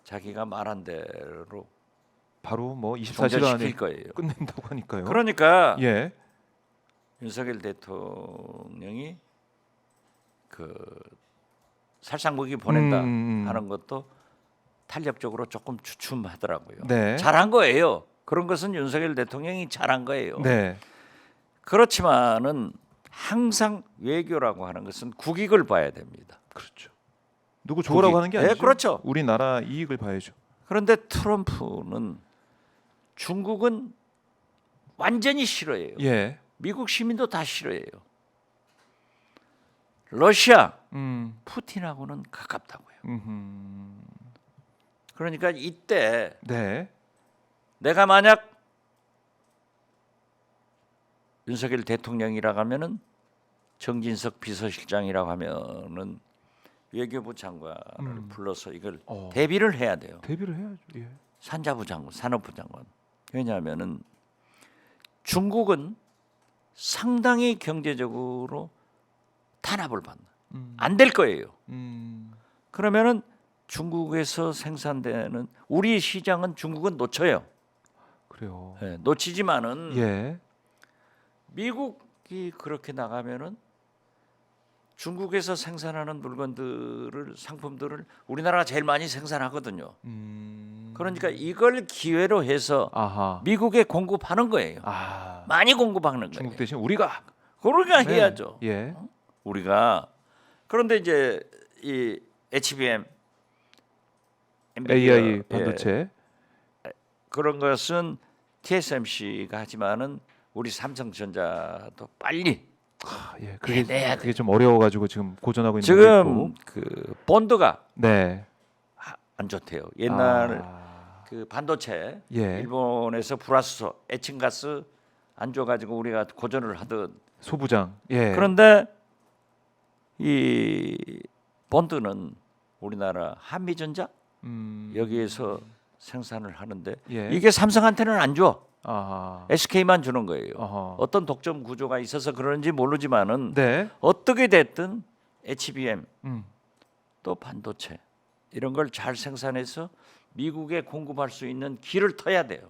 자기가 말한 대로 바로 뭐 24시간 종전시킬 안에 거예요. 끝낸다고 하니까요. 그러니까 예. 윤석열 대통령이 그 살상 무기 보낸다 하는 것도 탄력적으로 조금 주춤하더라고요. 네. 잘한 거예요. 그런 것은 윤석열 대통령이 잘한 거예요. 네. 그렇지만은 항상 외교라고 하는 것은 국익을 봐야 됩니다. 그렇죠. 누구 좋으라고 국익. 하는 게 네, 아니죠. 그렇죠. 우리나라 이익을 봐야죠. 그런데 트럼프는 중국은 완전히 싫어해요. 예. 미국 시민도 다 싫어해요. 러시아 푸틴하고는 가깝다고요. 음흠. 그러니까 이때 네. 내가 만약 윤석열 대통령이라고 하면은 정진석 비서실장이라고 하면은 외교부 장관을 불러서 이걸 대비를 해야 돼요. 대비를 해야죠. 예. 산자부 장관, 산업부 장관. 왜냐하면은 중국은 상당히 경제적으로 탄압을 받는. 안 될 거예요. 그러면은 중국에서 생산되는 우리 시장은 중국은 놓쳐요. 그래요. 예, 놓치지만은 예. 미국이 그렇게 나가면은 중국에서 생산하는 물건들을 상품들을 우리나라가 제일 많이 생산하거든요. 그러니까 이걸 기회로 해서 아하. 미국에 공급하는 거예요. 아. 많이 공급하는 거예요. 중국 대신 우리가 그러니까 네. 해야죠. 예. 우리가 그런데 이제 이 HBM, AI 예, 반도체. 그런 것은 TSMC가 하지만은 우리 삼성전자도 빨리 아, 예. 내야 그게 좀 어려워 가지고 지금 고전하고 있는 게 지금 있고. 그 본드가 네. 안 좋대요. 옛날 아. 그 반도체 예. 일본에서 불화수소, 에칭가스 안 줘가지고 우리가 고전을 하던 소부장. 예. 그런데 이 본드는 우리나라 한미전자 여기에서 생산을 하는데 예. 이게 삼성한테는 안 줘. 아하. SK만 주는 거예요. 어허. 어떤 독점 구조가 있어서 그런지 모르지만은 네. 어떻게 됐든 HBM 음. 또 반도체 이런 걸 잘 생산해서 미국에 공급할 수 있는 길을 터야 돼요.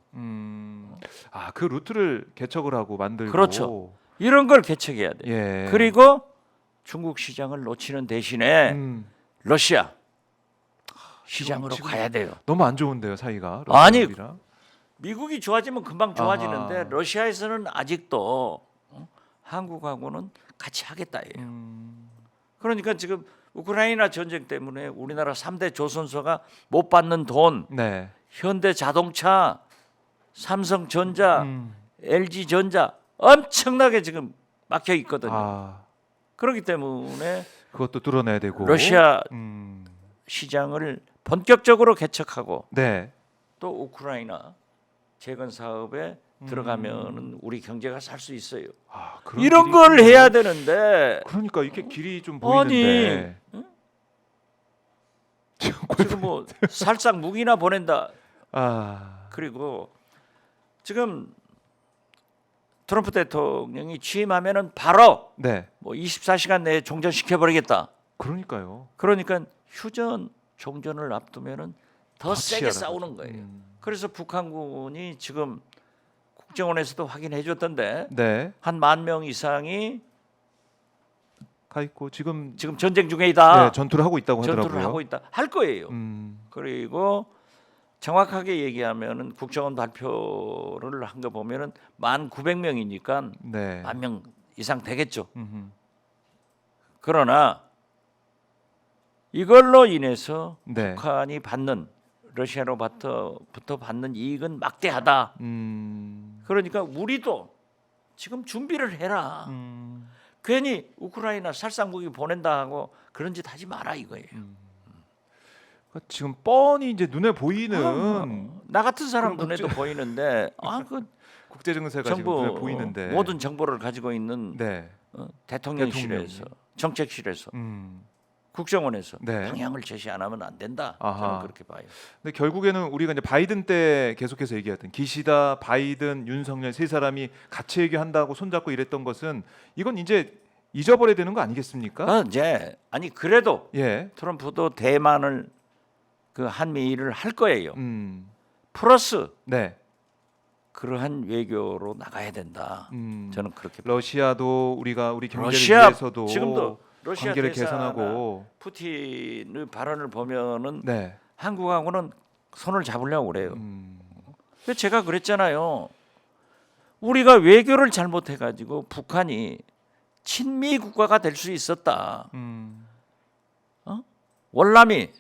아, 그 루트를 개척을 하고 만들고. 그렇죠. 이런 걸 개척해야 돼요. 예. 그리고 중국 시장을 놓치는 대신에 러시아 시장으로 지금 가야 돼요. 너무 안 좋은데요, 사이가. 아니, 러시아랑. 미국이 좋아지면 금방 좋아지는데 아하. 러시아에서는 아직도 한국하고는 같이 하겠다예요. 그러니까 지금 우크라이나 전쟁 때문에 우리나라 3대 조선소가 못 받는 돈, 네. 현대자동차, 삼성전자, LG전자 엄청나게 지금 막혀 있거든요. 아, 그렇기 때문에 그것도 뚫어내야 되고. 러시아 음. 시장을 본격적으로 개척하고 네. 또 우크라이나 재건 사업에 들어가면은 우리 경제가 살 수 있어요. 아, 그런 이런 길이 걸 있군요. 해야 되는데 그러니까 이렇게 길이 좀 아니, 보이는데. 지금 뭐 살짝 무기나 보낸다. 아. 그리고 지금 트럼프 대통령이 취임하면은 바로 네. 뭐 24시간 내에 종전시켜 버리겠다. 그러니까요. 그러니까 휴전 종전을 앞두면은 더 세게 치열하다. 싸우는 거예요. 그래서 북한군이 지금 국정원에서도 확인해 줬던데 네. 한 10,000명 이상이 가 있고 지금 지금 전쟁 중에 있다. 네, 전투를 하고 있다고 하더라고요. 전투를 하고 있다. 할 거예요. 그리고 정확하게 얘기하면은 국정원 발표를 한 거 보면은 1,900명이니까 네. 10,000명 이상 되겠죠. 음흠. 그러나 이걸로 인해서 네. 북한이 받는 러시아로부터 받는 이익은 막대하다. 그러니까 우리도 지금 준비를 해라. 괜히 우크라이나 살상무기 보낸다 하고 그런 짓 하지 마라 이거예요. 지금 뻔히 이제 눈에 보이는 나 같은 사람 그런 눈에도 보이는데 그 국제 정세가 지금 눈에 보이는데 모든 정보를 가지고 있는 네. 대통령실에서 정책실에서 국정원에서 네. 방향을 제시 안 하면 안 된다. 아하. 저는 그렇게 봐요. 근데 결국에는 우리가 이제 바이든 때 계속해서 얘기했던 기시다, 바이든, 윤석열 세 사람이 같이 얘기한다고 손잡고 이랬던 것은 이건 이제 잊어버려야 되는 거 아니겠습니까? 이제 아니 그래도 예. 트럼프도 대만을 그 한미일을 할 거예요. 음. 플러스 네. 그러한 외교로 나가야 된다. 음. 저는 그렇게 러시아도 우리가 우리 경제를 러시아 위해서도 지금도 러시아 관계를 대사나 개선하고 푸틴의 발언을 보면은 네. 한국하고는 손을 잡으려고 그래요. 음. 근데 제가 그랬잖아요. 우리가 외교를 잘못해가지고 북한이 친미 국가가 될 수 있었다. 월남이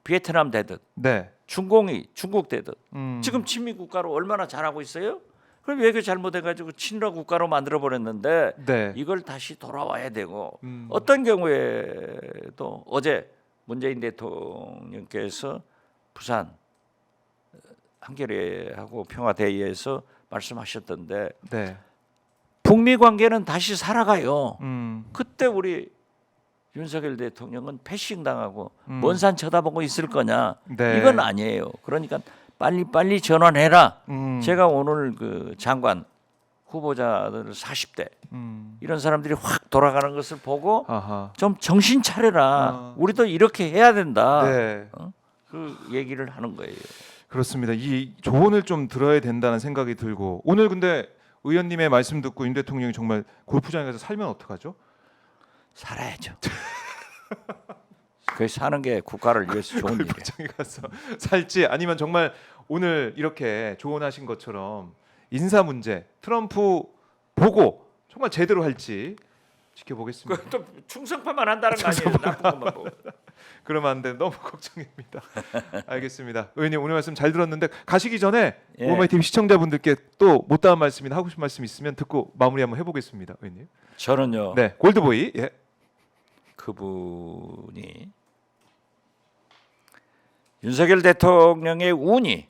베트남 되듯 네. 중공이 중국 되듯 지금 음. 친미 국가로 얼마나 잘하고 있어요? 그럼 외교 잘못해가지고 친러 국가로 만들어 버렸는데 네. 이걸 다시 돌아와야 되고 음. 어떤 경우에도 어제 문재인 대통령께서 부산 한겨레하고 평화대회에서 말씀하셨던데 네. 북미 관계는 다시 살아가요. 음. 그때 우리 윤석열 대통령은 패싱 당하고 먼 산 쳐다보고 있을 거냐? 네. 이건 아니에요. 그러니까 빨리 전환해라. 음. 제가 오늘 그 장관 후보자들 40대 이런 사람들이 확 돌아가는 것을 보고 아하. 좀 정신 차려라. 우리도 이렇게 해야 된다. 네. 그 얘기를 하는 거예요. 그렇습니다. 이 조언을 좀 들어야 된다는 생각이 들고 오늘 근데 의원님의 말씀 듣고 윤 대통령이 정말 골프장에 가서 살면 어떡하죠? 살아야죠. 그 사는 게 국가를 위해서 좋은 일이에요. 골프장에 가서 살지 아니면 정말 오늘 이렇게 조언하신 것처럼 인사 문제 트럼프 보고 정말 제대로 할지 지켜보겠습니다. 또 충성파만 한다는 거 아니에요? 나쁜 것만 보고. 그러면 안 돼. 너무 걱정입니다. 알겠습니다. 의원님 오늘 말씀 잘 들었는데 가시기 전에 예. 오마이 TV 시청자분들께 또 못다한 말씀이나 하고 싶은 말씀 있으면 듣고 마무리 한번 해보겠습니다. 의원님. 저는요. 네, 골드보이. 예. 그분이 윤석열 대통령의 운이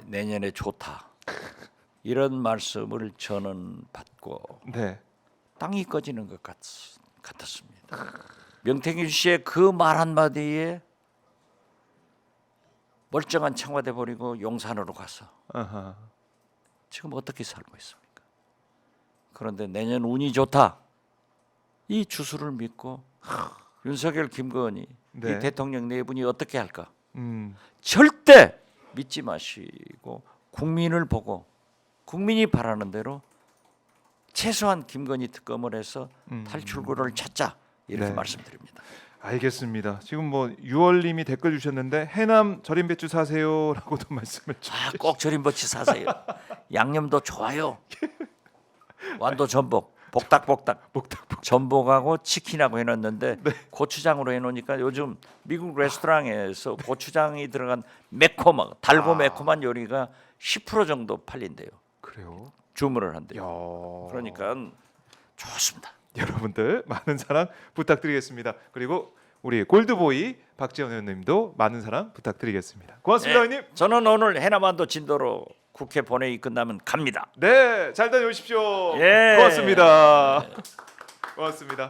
내년에 좋다. 이런 말씀을 저는 받고 네. 땅이 꺼지는 것 같았습니다. 명태균 씨의 그 말 한마디에 멀쩡한 청와대 버리고 용산으로 가서 아하. 지금 어떻게 살고 있습니까? 그런데 내년 운이 좋다. 이 주술을 믿고 윤석열, 김건희 네. 이 대통령 네 분이 어떻게 할까? 절대 믿지 마시고 국민을 보고 국민이 바라는 대로 최소한 김건희 특검을 해서 탈출구를 찾자 이렇게 네. 말씀드립니다. 알겠습니다. 지금 뭐 6월님이 댓글 주셨는데 해남 절임 배추 사세요라고도 말씀을 꼭 절임버치 사세요. 양념도 좋아요. 완도 전복, 복닭복닭. 전복하고 치킨하고 해놨는데 고추장으로 해놓으니까 요즘 미국 레스토랑에서 고추장이 들어간 매콤하고 달고 매콤한 요리가 10% 정도 팔린대요. 그래요. 주문을 한대요. 야. 그러니까 좋습니다. 여러분들 많은 사랑 부탁드리겠습니다. 그리고 우리 골드보이 박지원 의원님도 많은 사랑 부탁드리겠습니다. 고맙습니다, 의원님. 저는 오늘 해남반도 진도로 국회 본회의 끝나면 갑니다. 네, 잘 다녀오십시오. 예. 고맙습니다. 고맙습니다.